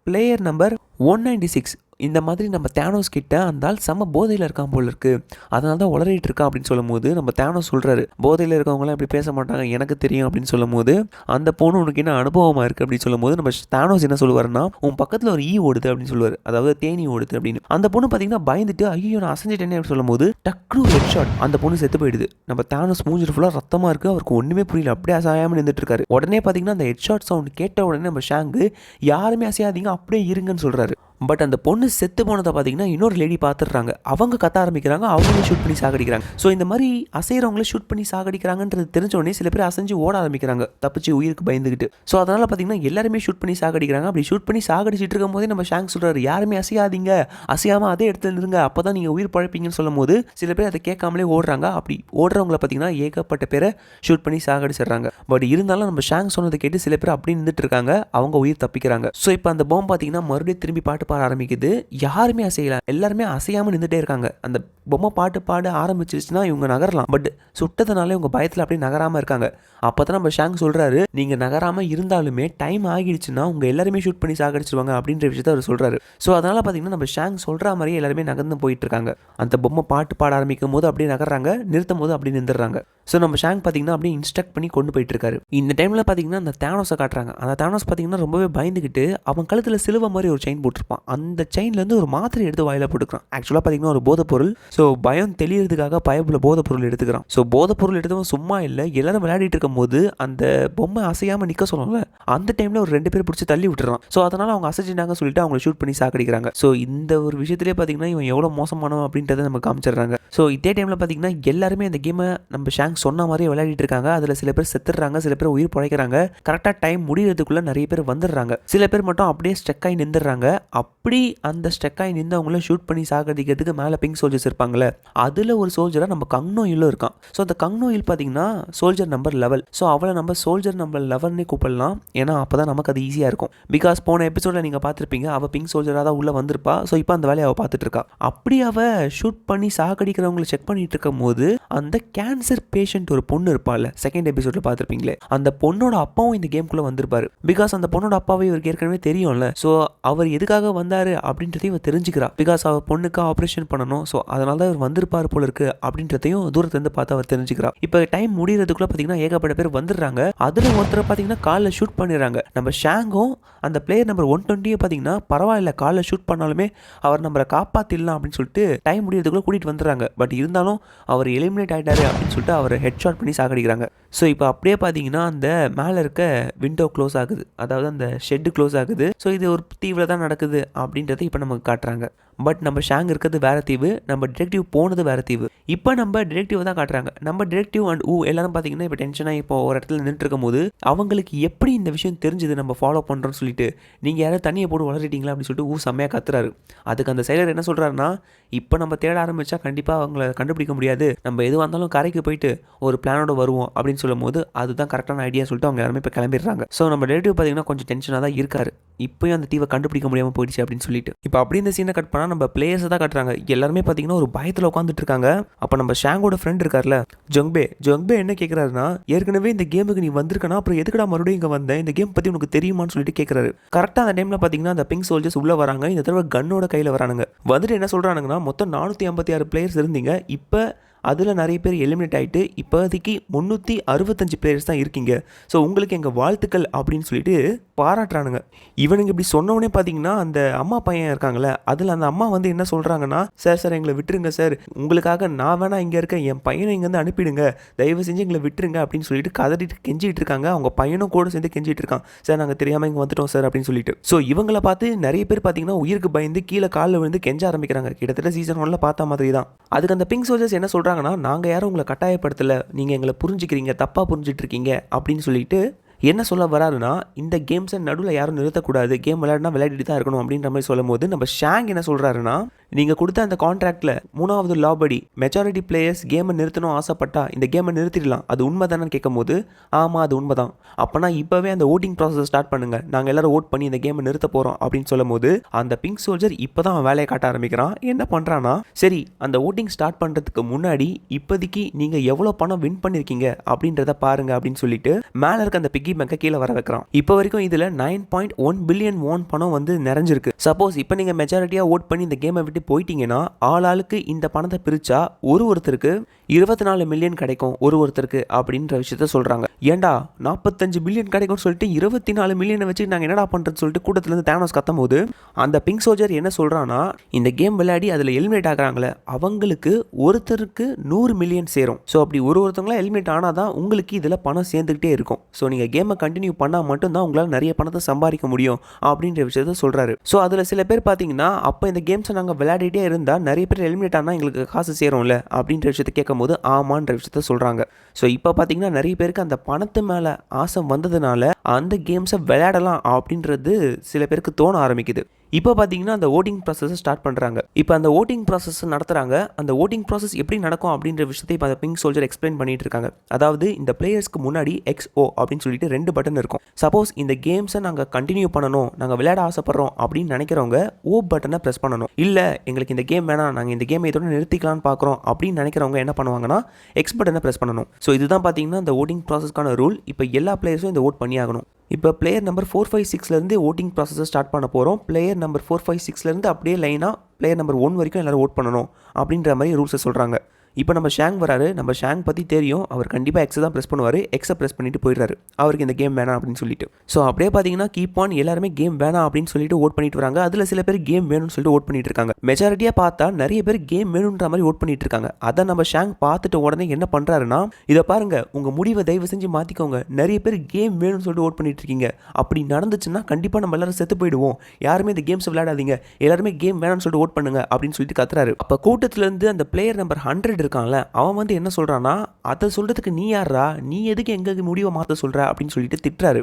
பிளேயர் நம்பர் 196 இந்த மாதிரி நம்ம தேனோஸ் கிட்ட அந்த ஆள் செம்ம போதையில் இருக்கான் போல இருக்கு, அதனால தான் உளறிட்டு இருக்கான் அப்படின்னு சொல்லும் போது நம்ம தேனோஸ் சொல்கிறாரு போதையில் இருக்கவங்களாம் இப்படி பேச மாட்டாங்க எனக்கு தெரியும் அப்படின்னு சொல்லும் போது அந்த பொண்ணு உனக்கு என்ன அனுபவமாக இருக்குது அப்படின்னு சொல்லும் போது நம்ம தேனோஸ் என்ன சொல்லுவாருன்னா உன் பக்கத்தில் ஒரு ஓடுது அப்படின்னு சொல்லுவார், அதாவது தேனி ஓடுது அப்படின்னு. அந்த பொண்ணு பார்த்தீங்கன்னா பயந்துட்டு ஐயோ நான் அசைஞ்சிட்டேனே அப்படின்னு சொல்லும் போது டக்குனு ஹெட் ஷாட் அந்த பொண்ணு செத்து போயிடுது. நம்ம தேனோஸ் மூஞ்சிட்டு ஃபுல்லாக ரத்தமாக இருக்குது, அவருக்கு ஒன்றுமே புரியல, அப்படியே அசையாமல் நின்றுட்டு இருக்காரு. உடனே பார்த்தீங்கன்னா அந்த ஹெட் ஷாட் சவுண்ட் கேட்ட உடனே நம்ம ஷாங்கு யாருமே அசையாதீங்க அப்படியே இருங்கன்னு சொல்கிறாரு. பட் அந்த பொண்ணு செத்து போனதை பார்த்தீங்கன்னா இன்னொரு லேடி பார்த்துடுறாங்க. அவங்க கத்த ஆரம்பிக்கிறாங்க, அவங்களே ஷூட் பண்ணி சாகடிக்கிறாங்க. ஸோ இந்த மாதிரி அசைகிறவங்களே ஷூட் பண்ணி சாகடிக்கிறாங்கன்றது தெரிஞ்ச உடனே சில பேர் அசைஞ்சு ஓட ஆரம்பிக்கிறாங்க தப்பிச்சு உயிருக்கு பயந்துக்கிட்டு. ஸோ அதனால் பார்த்தீங்கன்னா எல்லாருமே ஷூட் பண்ணி சாகடிக்கிறாங்க. அப்படி ஷூட் பண்ணி சாகடிச்சிட்டு இருக்கும் போதே நம்ம ஷாங் சொல்கிறாரு யாருமே அசையாதீங்க, அசையாமல் அதே இடத்துல இருங்க, அப்போ தான் நீங்கள் உயிர் பழைப்பீங்கன்னு சொல்லும் போது சில பேர் அதை கேட்காமலே ஓடுறாங்க. அப்படி ஓடுறவங்களை பார்த்தீங்கன்னா ஏகப்பட்ட பேரை ஷூட் பண்ணி சாகடிச்சிடுறாங்க. பட் இருந்தாலும் நம்ம ஷாங் சொன்னதை கேட்டு சில பேர் அப்படி நின்றுட்டு இருக்காங்க, அவங்க உயிர் தப்பிக்கிறாங்க. ஸோ இப்போ அந்த பாம்பு பார்த்தீங்கன்னா மறுபடியும் திரும்பி பாட்டு பாட ஆரம்பிக்குது. யாருமே அசையல, எல்லாருமே அசையாமல் நின்றுட்டே இருக்காங்க. அந்த பொம்மை பாட்டு பாட ஆரம்பிச்சிருச்சுன்னா இவங்க நகரலாம், பட் சுட்டதுனால இவங்க பயத்தில் அப்படியே நகராமல் இருக்காங்க. அப்போ தான் நம்ம ஷாங் சொல்கிறாரு நீங்கள் நகராமல் இருந்தாலுமே டைம் ஆகிடுச்சுன்னா உங்கள் எல்லாருமே ஷூட் பண்ணி சாகடிச்சிருவாங்க அப்படின்ற விஷயத்த அவர் சொல்கிறாரு. ஸோ அதனால் பார்த்தீங்கன்னா நம்ம ஷாங் சொல்கிற மாதிரியே எல்லாருமே நகர்ந்து போயிட்டு இருக்காங்க. அந்த பொம்மை பாட்டு பாட ஆரம்பிக்கும் போது அப்படியே நகர்றாங்க, நிறுத்தும் போது அப்படியே நின்றுறாங்க. ஸோ நம்ம ஷாங் பார்த்தீங்கன்னா அப்படியே இன்ஸ்ட்ரக்ட் பண்ணி கொண்டு போயிட்டு இருக்காரு. இந்த டைமில் பார்த்தீங்கன்னா அந்த தேனோஸை காட்டுறாங்க. அந்த தேனோஸ் பார்த்தீங்கன்னா ரொம்பவே பயந்துக்கிட்டு அவன் கழுத்தில் சிலுவை மாதிரி ஒரு செயின் போட்டிருப்பான். அந்த செயின்லேருந்து ஒரு மாத்திரை எடுத்து வாயில போட்டுக்கிறான். ஆக்சுவலாக பார்த்தீங்கன்னா ஒரு போதைப் பொருள். ஸோ பயம் தெளியறதுக்காக பயப்புல போதைப் பொருள் எடுத்துக்கிறான். ஸோ போதைப் பொருள் எடுத்தவன் சும்மா இல்லை, எல்லாரும் விளையாடிட்டு இருக்கும் போது அந்த பொம்மை அசையாமல் நிற்க சொல்லல, அந்த டைமில் ஒரு 2 பேர் பிடிச்சி தள்ளி விட்டுறான். ஸோ அதனால் அவங்க அசைச்சிட்டாங்க சொல்லிட்டு அவங்களை ஷூட் பண்ணி சாக்கடிக்கிறாங்க. ஸோ இந்த ஒரு விஷயத்திலே பார்த்தீங்கன்னா இவன் எவ்வளோ மோசமானவன் அப்படின்றத நம்ம காமிச்சிடுறாங்க. ஸோ இதே டைமில் பார்த்தீங்கன்னா எல்லாருமே அந்த கேமை நம்ம ஷாங் சொன்ன மாதிரியே விளையாடிட்டு இருக்காங்க. அதில் சில பேர் செத்துடுறாங்க, சில பேர் உயிர் பிழைக்கிறாங்க. கரெக்டாக டைம் முடியறதுக்குள்ளே நிறைய பேர் வந்துடுறாங்க. சில பேர் மட்டும் அப்படியே ஸ்டெக் ஆகி நின்றுறாங்க. அப்படி அந்த ஸ்டெக் ஆகி நின்றவங்கள ஷூட் பண்ணி சாகடிக்கிறதுக்கு மேலே பிங்க் சோல்ஜர்ஸ் இருப்பாங்களே, அதில் ஒரு சோல்ஜராக நம்ம கங்னோயிலும் இருக்கான். ஸோ அந்த கங்னோயில் பார்த்தீங்கன்னா சோல்ஜர் நம்பர் 11. ஸோ அவளை நம்ம சோல்ஜர் நம்பர் 11 கூப்பிடலாம், ஏன்னா அப்போ தான் நமக்கு அது ஈஸியாக இருக்கும். பிகாஸ் போன எபிசோடில் நீங்கள் பார்த்துருப்பீங்க, அவள் பிங்க் சோல்ஜராக தான் உள்ளே வந்திருப்பா. ஸோ இப்போ அந்த வேலையை அவள் பார்த்துட்டு இருக்கா. அப்படி அவள் ஷூட் பண்ணி சாகடிக்கிறவங்களை செக் பண்ணிட்டு இருக்கும் போது அந்த கேன்சர் பேஷண்ட் ஒரு பொண்ணு இருப்பாள், செகண்ட் எபிசோடில் பார்த்துருப்பீங்களே, அந்த பொண்ணோட அப்பாவும் இந்த கேம்குள்ளே வந்திருப்பாரு. பிகாஸ் அந்த பொண்ணோட அப்பாவை இவருக்கு ஏற்கனவே தெரியும்ல. ஸோ அவர் எதுக்காக வந்தார் அப்படின்றதையும் இவ தெரிஞ்சுக்கிறா. பிகாஸ் அவர் பொண்ணுக்கு ஆப்ரேஷன் பண்ணணும், ஸோ அதனால தான் இவர் வந்திருப்பார் போல இருக்கு அப்படின்றதையும் தூரத்துலேருந்து பார்த்து அவர் தெரிஞ்சுக்கிறா. இப்போ டைம் முடிகிறதுக்குள்ள பார்த்தீங்கன்னா ஏகப்பட்ட பேர் வந்துடுறாங்க. அதில் ஒருத்தர் பார்த்தீங்கன்னா காலில் ஷூட் பண்ணிடுறாங்க. நம்ம ஷாங்கும் அந்த பிளேயர் நம்பர் 120 பார்த்தீங்கன்னா பரவாயில்ல, காலில் ஷூட் பண்ணாலுமே அவர் நம்மளை காப்பாற்றிடலாம் அப்படின்னு சொல்லிட்டு டைம் முடிகிறதுக்குள்ள கூட்டிகிட்டு வந்துடுறாங்க. பட் இருந்தாலும் அவர் எலிமினேட் ஆகிட்டாரு அப்படின்னு சொல்லிட்டு அவர் ஹெட் ஷாட் பண்ணி சாகடிக்கிறாங்க. ஸோ இப்போ அப்படியே பார்த்தீங்கன்னா அந்த மேலே இருக்க விண்டோ க்ளோஸ் ஆகுது, அதாவது அந்த ஷெட்டு க்ளோஸ் ஆகுது. ஸோ இது ஒரு தீவில் தான் நடக்குது அப்படின்றத இப்போ நமக்கு காட்டுறாங்க. பட் நம்ம ஷாங் இருக்கிறது வேறு தீவு, நம்ம டிடெக்டிவ் போனது வேறு தீவு. இப்போ நம்ம டிடெக்டிவ் தான் காட்டுறாங்க. நம்ம டிடெக்டிவ் அண்ட் எல்லாரும் பார்த்தீங்கன்னா இப்போ டென்ஷனாக இப்போ ஒரு இடத்துல நின்றுட்டு இருக்கும் போது அவங்களுக்கு எப்படி இந்த விஷயம் தெரிஞ்சுது நம்ம ஃபாலோ பண்ணுறோன்னு சொல்லிட்டு, நீங்கள் யாரும் தண்ணியை போட்டு வளரிட்டீங்களா அப்படின்னு சொல்லிட்டு செம்மையாக கத்துறாரு. அதுக்கு அந்த சைலர் என்ன சொல்கிறாருன்னா, இப்போ நம்ம தேட ஆரம்பித்தா கண்டிப்பாக அவங்கள கண்டுபிடிக்க முடியாது, நம்ம எதுவாக இருந்தாலும் கரைக்கு போயிட்டு ஒரு பிளானோட வருவோம் அப்படின்னு சொல்லும் போது அதுதான் கரெக்டான ஐடியா சொல்லிட்டு அவங்க எல்லாருமே இப்போ கிளம்பிடுறாங்க. ஸோ நம்ம டிடெக்டிவ் பார்த்தீங்கன்னா கொஞ்சம் டென்ஷனாக தான் இருக்காரு, இப்போயும் அந்த தீவை கண்டுபிடிக்க முடியாமல் போயிடுச்சு அப்படின்னு சொல்லிட்டு. இப்போ அப்படி இந்த சீனை கட் பண்ணால் நம்ம பிளேயர்ஸை தான் காட்டுறாங்க. எல்லாருமே பார்த்தீங்கன்னா ஒரு பயத்தில் உட்காந்துட்டு இருக்காங்க. அப்போ நம்ம ஷாங்கோட ஃப்ரெண்ட் இருக்கார்ல ஜொங்பே என்ன கேட்குறாருன்னா, ஏற்கனவே இந்த கேமுக்கு நீ வந்திருக்கனா, அப்புறம் எதுக்குடா மறுபடியும் இங்கே வந்தேன், இந்த கேம் பற்றி உனக்கு தெரியுமான்னு சொல்லிட்டு கேட்குறாரு. கரெக்டாக அந்த டைமில் பார்த்தீங்கன்னா அந்த பிங்க் சோல்ஜர்ஸ் உள்ளே வராங்க. இந்த தடவை கன்னோட கையில் வரானுங்க. வந்துட்டு என்ன சொல்கிறானுங்கன்னா, மொத்தம் 456 பிளேயர்ஸ் இருந்தீங்க, இப்போ அதில் நிறைய பேர் எலிமினேட் ஆகிட்டு இப்போதைக்கு 365 பிளேயர்ஸ் தான் இருக்கீங்க, ஸோ உங்களுக்கு எங்கள் வாழ்த்துக்கள் அப்படின்னு சொல்லிட்டு பாராட்டுறானுங்க. இவனுங்க இப்படி சொன்னவனே பார்த்தீங்கன்னா அந்த அம்மா பையன் இருக்காங்களே, அதில் அந்த அம்மா வந்து என்ன சொல்கிறாங்கன்னா, சார் எங்களை விட்டுருங்க சார், உங்களுக்காக நான் வேணா இங்கே இருக்க, என் பையனை இங்கேருந்து அனுப்பிடுங்க, தயவு செஞ்சு எங்களை விட்டுருங்க அப்படின்னு சொல்லிட்டு கதறிட்டு கெஞ்சிட்டு இருக்காங்க. அவங்க பையனும் கூட சேர்ந்து கெஞ்சிட்டு இருக்கான், சார் நாங்கள் தெரியாமல் இங்கே வந்துட்டோம் சார் அப்படின்னு சொல்லிட்டு. ஸோ இவங்களை பார்த்து நிறைய பேர் பார்த்தீங்கன்னா உயிருக்கு பயந்து கீழே காலில் விழுந்து கெஞ்ச ஆரம்பிக்கிறாங்க. கிட்டத்தட்ட சீசன் 1 பார்த்த மாதிரி தான். அதுக்கு அந்த பிங்க் சோல்ஜர்ஸ் என்ன சொல்கிறாங்க, நாங்கள் யாரும் உங்களை கட்டாயப்படுத்தலை, நீங்கள் எங்களை புரிஞ்சுக்கிறீங்க, தப்பாக புரிஞ்சிட்டு இருக்கீங்க அப்படின்னு சொல்லிட்டு என்ன சொல்ல வராருன்னா, இந்த கேம்ஸை நடுவில் யாரும் நிறுத்தக்கூடாது, கேம் விளையாடினா விளையாடிட்டு தான் இருக்கணும் அப்படின்ற மாதிரி சொல்லும் போது நம்ம ஷாங் என்ன சொல்கிறாருன்னா, நீங்கள் கொடுத்த அந்த கான்ட்ராக்டில் 3வது லா படி மெஜாரிட்டி பிளேயர்ஸ் கேமை நிறுத்தணும் ஆசைப்பட்டா இந்த கேமை நிறுத்திடலாம், அது உண்மை தானே கேட்கும் போது, ஆமாம் அது உண்மை தான், அப்போனா இப்போவே அந்த ஓட்டிங் ப்ராசஸ் ஸ்டார்ட் பண்ணுங்கள், நாங்கள் எல்லோரும் ஓட் பண்ணி இந்த கேமை நிறுத்த போகிறோம் அப்படின்னு சொல்லும் போது அந்த பிங்க் சோல்ஜர் இப்போ தான் அவன் வேலையை காட்ட ஆரம்பிக்கிறான். என்ன பண்ணுறான்னா, சரி அந்த ஓட்டிங் ஸ்டார்ட் பண்ணுறதுக்கு முன்னாடி இப்போதைக்கு நீங்கள் எவ்வளோ பணம் வின் பண்ணியிருக்கீங்க அப்படின்றத பாருங்க அப்படின்னு சொல்லிட்டு மேலே இருக்க அந்த பிக்கி பேங்கை கீழே வர வைக்கிறான். இப்போ வரைக்கும் இதில் 9.1 பில்லியன் ஓன் பணம் வந்து நிறைஞ்சிருக்கு. சப்போஸ் இப்போ நீங்கள் மெஜாரிட்டியாக ஓட் பண்ணி இந்த கேமை விட்டு போயிட்டீங்கன்னா ஆளாளுக்கு இந்த பணத்தை பிரிச்சா ஒருத்தருக்கு 24 மில்லியன் கிடைக்கும் ஒருத்தருக்கு அப்படின்ற விஷயத்த சொல்றாங்க. ஏண்டா 45 பில்லியன் கிடைக்கும்னு சொல்லிட்டு 24 மில்லியனை வச்சு நாங்கள் என்னடா பண்ணுறது சொல்லிட்டு கூட்டத்திலேருந்து தேனோஸ் கத்தும் போது அந்த பிங்க் சோல்ஜர் என்ன சொல்கிறான்னா, இந்த கேம் விளையாடி அதில் எலிமினேட் ஆகிறாங்களே அவங்களுக்கு ஒருத்தருக்கு 100 மில்லியன் சேரும். ஸோ அப்படி ஒருத்தவங்களாம் எலிமினேட் ஆனால் தான் உங்களுக்கு இதில் பணம் சேர்ந்துக்கிட்டே இருக்கும். ஸோ நீங்கள் கேமை கண்டினியூ பண்ணால் மட்டும்தான் உங்களால் நிறைய பணத்தை சம்பாதிக்க முடியும் அப்படின்ற விஷயத்த சொல்கிறாரு. ஸோ அதில் சில பேர் பார்த்தீங்கன்னா, அப்போ இந்த கேம்ஸை நாங்கள் விளையாடிட்டே இருந்தால் நிறைய பேர் எலிமினேட் ஆனால் எங்களுக்கு காசு சேரும்ல அப்படின்ற விஷயத்த கேட்கும் போது ஆமான்ற விஷயத்த சொல்கிறாங்க. ஸோ இப்போ பார்த்தீங்கன்னா நிறைய பேருக்கு அந்த பணத்து மேலே ஆசை வந்ததுனால அந்த கேம்ஸை விளையாடலாம் அப்படின்றது சில பேருக்கு தோண ஆரம்பிக்குது. இப்போ பார்த்தீங்கன்னா அந்த ஓட்டிங் ப்ராசஸை ஸ்டார்ட் பண்ணுறாங்க. இப்போ அந்த ஓட்டிங் ப்ராசஸ் நடத்துகிறாங்க. அந்த ஓட்டிங் ப்ராசஸ் எப்படி நடக்கும் அப்படின்ற விஷயத்தை இப்போ அந்த பிங்க் சோல்ஜர் எக்ஸ்பிளைன் பண்ணிட்டு இருக்காங்க. அதாவது இந்த பிளேயர்ஸ்க்கு முன்னாடி XO அப்படின்னு சொல்லிட்டு 2 பட்டன் இருக்கும். சப்போஸ் இந்த கேம்ஸை நாங்கள் கண்டினியூ பண்ணணும், நாங்கள் விளையாட ஆசைப்படுறோம் அப்படின்னு நினைக்கிறவங்க O பட்டனை ப்ரெஸ் பண்ணணும். இல்லை எங்களுக்கு இந்த கேம் வேணாம், நாங்கள் இந்த கேமை இதோட நிறுத்திக்கலாம்னு பார்க்குறோம் அப்படின்னு நினைக்கிறவங்க என்ன பண்ணுவாங்கன்னா X பட்டனை ப்ரெஸ் பண்ணணும். ஸோ இதுதான் பார்த்தீங்கன்னா இந்த ஓட்டிங் ப்ராசஸ்க்கான ரூல். இப்போ எல்லா பிளேயர்ஸும் இந்த ஓட் பண்ணி ஆகணும். இப்போ பிளேயர் நம்பர் 456லேருந்து ஓட்டிங் ப்ராசஸை ஸ்டார்ட் பண்ண போகிறோம். பிளேயர் நம்பர் 456லேருந்து அப்படியே லைனாக பிளேயர் நம்பர் 1 வரைக்கும் எல்லோரும் ஓட் பண்ணணும் அப்படின்ற மாதிரி ரூல்ஸை சொல்கிறாங்க. இப்போ நம்ம ஷாங் வராரு. நம்ம ஷாங் பற்றி தெரியும், அவர் கண்டிப்பாக எக்ஸை தான் ப்ரெஸ் பண்ணுவார். எக்ஸை ப்ரெஸ் பண்ணிட்டு போயிடுறாரு அவருக்கு இந்த கேம் வேணாம் அப்படின்னு சொல்லிட்டு. ஸோ அப்படியே பார்த்தீங்கன்னா கீப் ஆன் எல்லாருமே கேம் வேணாம் அப்படின்னு சொல்லிட்டு ஓட் பண்ணிட்டு வராங்க. அதில் சில பேர் கேம் வேணும்னு சொல்லிட்டு ஓட் பண்ணிட்டு இருக்காங்க. மெஜாரிட்டியாக பார்த்தா நிறைய பேர் கேம் வேணுன்ற மாதிரி ஓட் பண்ணிட்டு இருக்காங்க. அதை நம்ம ஷாங் பார்த்துட்டு உடனே என்ன பண்ணுறாருன்னா, இதை பாருங்க உங்கள் முடிவை தயவு செஞ்சு மாற்றிக்கோங்க, நிறைய பேர் கேம் வேணும்னு சொல்லிட்டு ஓட் பண்ணிட்டு இருக்கீங்க, அப்படி நடந்துச்சுன்னா கண்டிப்பாக நம்ம எல்லாரும் செத்து போயிடுவோம், யாருமே இந்த கேம்ஸ் விளையாடாதீங்க, எல்லாருமே கேம் வேணும்னு சொல்லிட்டு ஓட் பண்ணுங்க அப்படின்னு சொல்லிட்டு கத்துறாரு. அப்போ கூட்டத்திலேருந்து அந்த பிளேயர் நம்பர் 100 இருக்கான்ல, அவன் என்ன சொல்றானா, அதை சொல்றதுக்கு நீ யாரா, நீ எதுக்கு எங்க முடிவை மாற்ற சொல்ற அப்படின்னு சொல்லிட்டு திட்டுறாரு.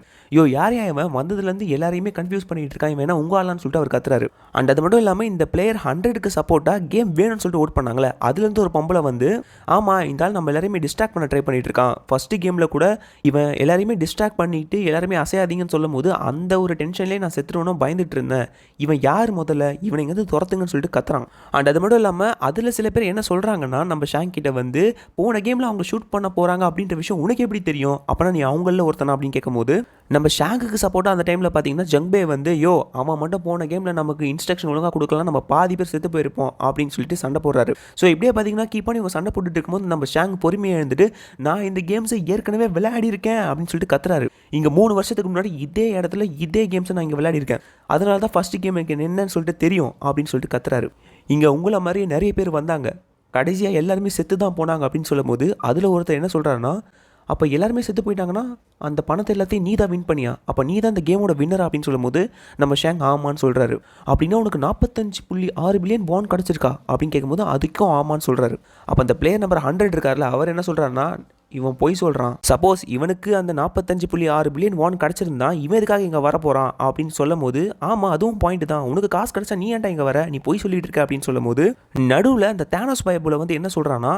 யார் இவன் வந்ததுலேருந்து எல்லாரையுமே கன்ஃபியூஸ் பண்ணிட்டு இருக்கான், இவன் உங்க ஆளான்னு சொல்லிட்டு அவர் கத்துறாரு. அண்ட் அது மட்டும் இல்லாமல் இந்த பிளேயர் 100க்கு சப்போர்ட்டா கேம் வேணும்னு சொல்லிட்டு ஓட் பண்ணாங்களே, அதுலேருந்து ஒரு பொம்பளை வந்து, ஆமா இந்த ஆள் நம்ம எல்லாரையுமே டிஸ்ட்ராக்ட் பண்ண ட்ரை பண்ணிட்டு இருக்கான், ஃபர்ஸ்ட் கேம்ல கூட இவன் எல்லாரையுமே டிஸ்ட்ராக்ட் பண்ணிட்டு எல்லாருமே அசையாதீங்கன்னு சொல்லும் போது அந்த ஒரு டென்ஷன்லேயே நான் செத்துருவோம் பயந்துட்டு இருந்தேன், இவன் யார் முதல்ல, இவனை எங்கேருந்து துரத்துங்கன்னு சொல்லிட்டு கத்துறான். அண்ட் அது மட்டும் இல்லாமல் அதில் சில பேர் என்ன சொல்றாங்கன்னா, நம்ம ஷாங் கிட்ட வந்து போன கேமில் அவங்க ஷூட் பண்ண போகிறாங்க அப்படின்ற விஷயம் உனக்கு எப்படி தெரியும், அப்போனா நீ அவங்களில் ஒருத்தனா அப்படின்னு கேட்கும்போது நம்ம ஷாங்குக்கு சப்போர்ட்டாக அந்த டைமில் பார்த்தீங்கன்னா ஜங்பே வந்து அவன் மட்டும் போன கேமில் நமக்கு இன்ஸ்ட்ரக்ஷன் ஒழுங்காக கொடுக்கலாம், நம்ம பாதி பேர் செத்து போயிருப்போம் அப்படின்னு சொல்லிட்டு சண்டை போடுறாரு. ஸோ இப்படியே பார்த்தீங்கன்னா கீப்பாக இவங்க சண்டை போட்டுட்டு இருக்கும்போது நம்ம ஷாங் பொறுமையாக எழுந்துட்டு நான் இந்த கேம்ஸை ஏற்கனவே விளையாடி இருக்கேன் அப்படின்னு சொல்லிட்டு கத்துறாரு. இங்கே 3 வருஷத்துக்கு முன்னாடி இதே இடத்துல இதே கேம்ஸை நான் இங்கே விளையாடி இருக்கேன், அதனால தான் ஃபஸ்ட்டு கேம் எனக்கு என்னன்னு சொல்லிட்டு தெரியும் அப்படின்னு சொல்லிட்டு கத்துறாரு. இங்கே உங்களை மாதிரி நிறைய பேர் வந்தாங்க, கடைசியாக எல்லாருமே செத்து தான் போனாங்க அப்படின்னு சொல்லும் போது அதில் ஒருத்தர் என்ன சொல்கிறாருன்னா, அப்போ எல்லாருமே செத்து போயிட்டாங்கன்னா அந்த பணத்தை எல்லாத்தையும் நீ தான் வின் பண்ணியா, அப்போ நீ தான் இந்த கேமோட வின்னர் அப்படின்னு சொல்லும் போது நம்ம ஷாங் ஆமான்னு சொல்கிறாரு. அப்படின்னா உனக்கு 45.6 பில்லியன் பாண்ட் கிடச்சிருக்கா அப்படின்னு கேட்கும்போது அதுக்கும் ஆமான்னு சொல்கிறாரு. அப்போ அந்த பிளேயர் நம்பர் 100 இருக்கார்ல, அவர் என்ன சொல்கிறாருன்னா இவன் போய் சொல்கிறான், சப்போஸ் இவனுக்கு அந்த 45.6 பில்லியன் வான் கிடச்சிருந்தா இவன் எதுக்காக இங்கே வர போகிறான் அப்படின்னு சொல்லும் போது ஆமாம் அதுவும் பாயிண்ட் தான், உனக்கு காசு கிடச்சா நீ ஏன்டா இங்கே வர, நீ போய் சொல்லிட்டு இருக்க அப்படின்னு சொல்லும் போது நடுவில் அந்த தேனோஸ் பைபிளை வந்து என்ன சொல்கிறான்னா,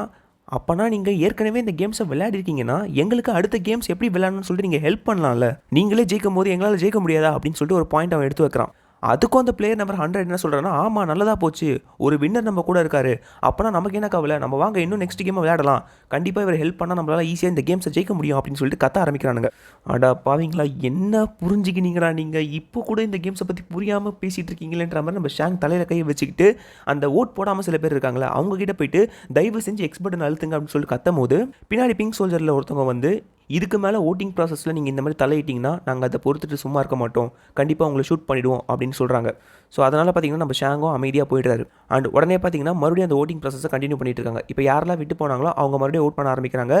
அப்போனா நீங்கள் ஏற்கனவே இந்த கேம்ஸை விளையாடிருக்கீங்கன்னா எங்களுக்கு அடுத்த கேம்ஸ் எப்படி விளையாடணும்னு சொல்லிட்டு நீங்கள் ஹெல்ப் பண்ணலாம்ல, நீங்களே ஜெயிக்கும் போது எங்களால் ஜெயிக்க முடியாதா அப்படின்னு சொல்லிட்டு ஒரு பாயிண்ட் அவன் எடுத்து வைக்கிறான். அதுக்கும் அந்த பிளேயர் நம்பர் 100 என்ன சொல்கிறான்னா, ஆமாம் நல்லதாக போச்சு, ஒரு வின்னர் நம்ம கூட இருக்காரு, அப்போனா நமக்கு என்ன கவலை, நம்ம வாங்க இன்னும் நெக்ஸ்ட் கேமை விளையாடலாம், கண்டிப்பாக இவர் ஹெல்ப் பண்ணால் நம்மளால் ஈஸியாக இந்த கேம்ஸை ஜெயிக்க முடியும் அப்படின்னு சொல்லிட்டு கத்த ஆரம்பிக்கிறானுங்க. அடா பாவீங்களா, என்ன புரிஞ்சுக்கினீங்களா நீங்கள், இப்போ கூட இந்த கேம்ஸை பற்றி புரியாமல் பேசிகிட்டு இருக்கீங்களேன்ற மாதிரி நம்ம ஷாங் தலையில் கையை வச்சுக்கிட்டு அந்த ஓட் போடாமல் சில பேர் இருக்காங்களே அவங்ககிட்ட போயிட்டு தயவு செஞ்சு எக்ஸ்பர்ட் அழுத்துங்க அப்படின்னு சொல்லிட்டு கத்தும் போது பின்னாடி பிங்க் சோல்ஜரில் ஒருத்தவங்க வந்து இதுக்கு மேலே ஓட்டிங் ப்ராசஸில் நீங்கள் இந்த மாதிரி தலையிட்டிங்கன்னா நாங்கள் அதை பொறுத்துட்டு சும்மா இருக்க மாட்டோம், கண்டிப்பாக உங்களை ஷூட் பண்ணிவிடுவோம் அப்படின்னு சொல்கிறாங்க. ஸோ அதனால் பார்த்தீங்கன்னா நம்ம ஷாங்கும் அமைதியாக போயிடுறாரு. அண்ட் உடனே பார்த்தீங்கன்னா மறுபடியும் அந்த ஓட்டிங் ப்ராசஸை கண்டினியூ பண்ணிட்டு இருக்காங்க. இப்போ யாரெல்லாம் விட்டு போனாங்களோ அவங்க மறுபடியும் ஓட் பண்ண ஆரம்பிக்கிறாங்க.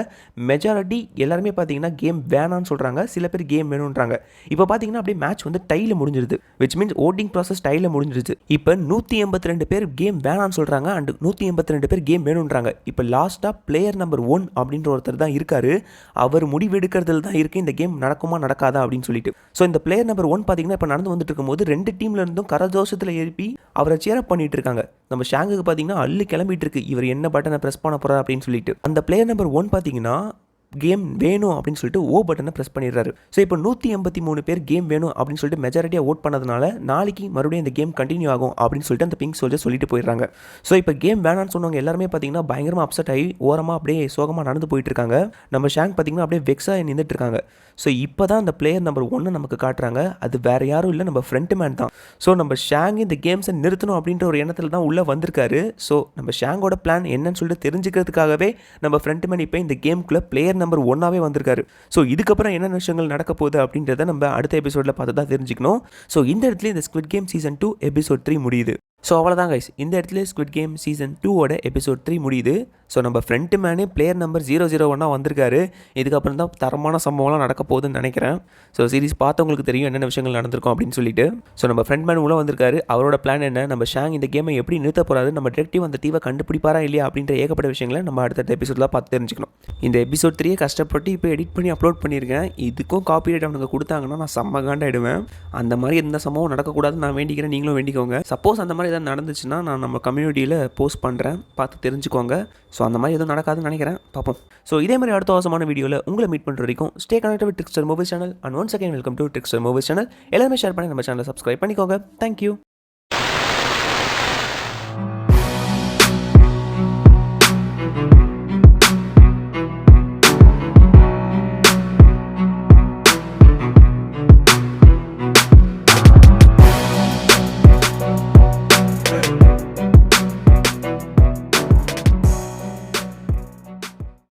மெஜாரிட்டி எல்லாருமே பார்த்தீங்கன்னா கேம் வேணான்னு சொல்கிறாங்க, சில பேர் கேம் வேணுன்றாங்க. இப்போ பார்த்தீங்கன்னா அப்படியே மேட்ச் வந்து டையில் முடிஞ்சிருது, விச் மீன்ஸ் ஓட்டிங் ப்ராசஸ் டையில் முடிஞ்சிருச்சு. இப்போ 182 பேர் கேம் வேணான்னு சொல்கிறாங்க அண்ட் 182 பேர் கேம் வேணுன்றாங்க. இப்போ லாஸ்ட்டாக பிளேயர் நம்பர் 1 அப்படின்ற ஒருத்தர் தான் இருக்காரு, அவர் முடிவெடுக்கிறதுல தான் இருக்குது இந்த கேம் நடக்குமா நடக்காதா அப்படின்னு சொல்லிட்டு. ஸோ இந்த பிளேயர் நம்பர் 1 பார்த்தீங்கன்னா இப்போ நடந்து வந்துட்டு இருக்கும்போது 2 டீம்ல இருந்தும் கரஜோஷத்தில் எழுப்பி அவரை சேரப் பண்ணிட்டு இருக்காங்க. நம்ம ஷாங்குக்கு பார்த்தீங்கன்னா அள்ளு கிளம்பிட்டு இருக்கு, இவர் என்ன பட்டனை ப்ரெஸ் பண்ண போறாரு அப்படின்னு சொல்லிட்டு. அந்த பிளேயர் நம்பர் 1 பார்த்தீங்கன்னா கேம் வேணும் அப்படின்னு சொல்லிட்டு ஓ பட்டனை ப்ரெஸ் பண்ணிடுறாரு. ஸோ இப்போ 183 பேர் கேம் வேணும் அப்படின்னு சொல்லிட்டு மெஜாரிட்டியாக ஓட் பண்ணதுனால நாளைக்கு மறுபடியும் இந்த கேம் கண்டினியூ ஆகும் அப்படின்னு சொல்லிட்டு அந்த பிங்க் சோல்ஜர் சொல்லிட்டு போயிடுறாங்க. ஸோ இப்போ கேம் வேணான்னு சொன்னவங்க எல்லாருமே பார்த்தீங்கன்னா பயங்கரமாக அப்செட் ஆகி ஓரமாக அப்படியே சோகமாக நடந்து போயிட்டு இருக்காங்க. நம்ம ஷாங் பார்த்தீங்கன்னா அப்படியே வெக்ஸாக நின்றுட்டு இருக்காங்க. ஸோ இப்போ தான் அந்த பிளேயர் நம்பர் 1 நமக்கு காட்டுறாங்க, அது வேறு யாரும் இல்லை நம்ம ஃப்ரண்ட் மேன் தான். ஸோ நம்ம ஷாங் இந்த கேம்ஸை நிறுத்தணும் அப்படின்ற ஒரு எண்ணத்தில் தான் உள்ளே வந்திருக்காரு. ஸோ நம்ம ஷாங்கோட பிளான் என்னன்னு சொல்லிட்டு தெரிஞ்சுக்கிறதுக்காகவே நம்ம ஃப்ரண்ட் மேன் இப்போ இந்த கேமுக்குள்ளே பிளேயர் நம்பர் 1ஆவே வந்திருக்காரு. ஸோ இதுக்கப்புறம் என்னென்ன விஷயங்கள் நடக்க போகுது அப்படின்றத நம்ம அடுத்த எபிசோடில் பார்த்து தான் தெரிஞ்சுக்கணும். ஸோ இந்த இடத்துல இந்த ஸ்குவிட் கேம் சீசன் 2 எபிசோட் 3 முடியுது. ஸோ அவ்வளோதான் கைஸ், இந்த இடத்துல ஸ்குவிட் கேம் சீசன் 2ஓட எபிசோட் 3 முடியுது. ஸோ நம்ம ஃப்ரண்ட் மேனே பிளேயர் நம்பர் 001 வந்திருக்காரு. இதுக்கப்புறம் தான் தரமான சம்பவம்லாம் நடக்க போகுதுன்னு நினைக்கிறேன். ஸோ சீரிஸ் பார்த்தவங்களுக்கு தெரியும் என்னென்ன விஷயங்கள் நடந்திருக்கும் அப்படின்னு சொல்லிட்டு. ஸோ நம்ம ஃப்ரெண்ட் மேன் உள்ள வந்திருக்காரு, அவரோட பிளான் என்ன, நம்ம ஷாங் இந்த கேமை எப்படி நிறுத்த போகிறாரு, நம்ம டிடெக்டிவ் அந்த தீவை கண்டுபிடிப்பாரா இல்லையா அப்படின்ற ஏகப்பட்ட விஷயங்களை நம்ம அடுத்த எபிசோடில் பார்த்து தெரிஞ்சுக்கணும். இந்த எபிசோட் 3 கஷ்டப்பட்டு இப்போ எடிட் பண்ணி அப்லோட் பண்ணியிருக்கேன். இதுக்கும் காப்பிரைட் அவனுக்கு கொடுத்தாங்கன்னா நான் செம்ம காண்டாயிடுவேன். அந்த மாதிரி எந்த சம்பவம் நடக்கக்கூடாதுன்னு நான் வேண்டிக்கிறேன், நீங்களும் வேண்டிக்கோங்க. சப்போஸ் அந்த மாதிரி எதாவது நடந்துச்சுன்னா நான் நம்ம கம்யூனிட்டியில் போஸ்ட் பண்ணுறேன், பார்த்து தெரிஞ்சுக்கோங்க. ஸோ அந்த மாதிரி எதுவும் நடக்காதுன்னு நினைக்கிறேன், பார்ப்போம். ஸோ இதே மாதிரி அடுத்த அவசரமான வீடியோவில் உங்களை மீட் பண்ணுற வரைக்கும் stay connected with trickster movies channel. And once again welcome to trickster movies channel. எல்லாமே ஷேர் பண்ணி நம்ம சேனலை சப்ஸ்கிரைப் பண்ணிக்கோங்க. தேங்க்யூ.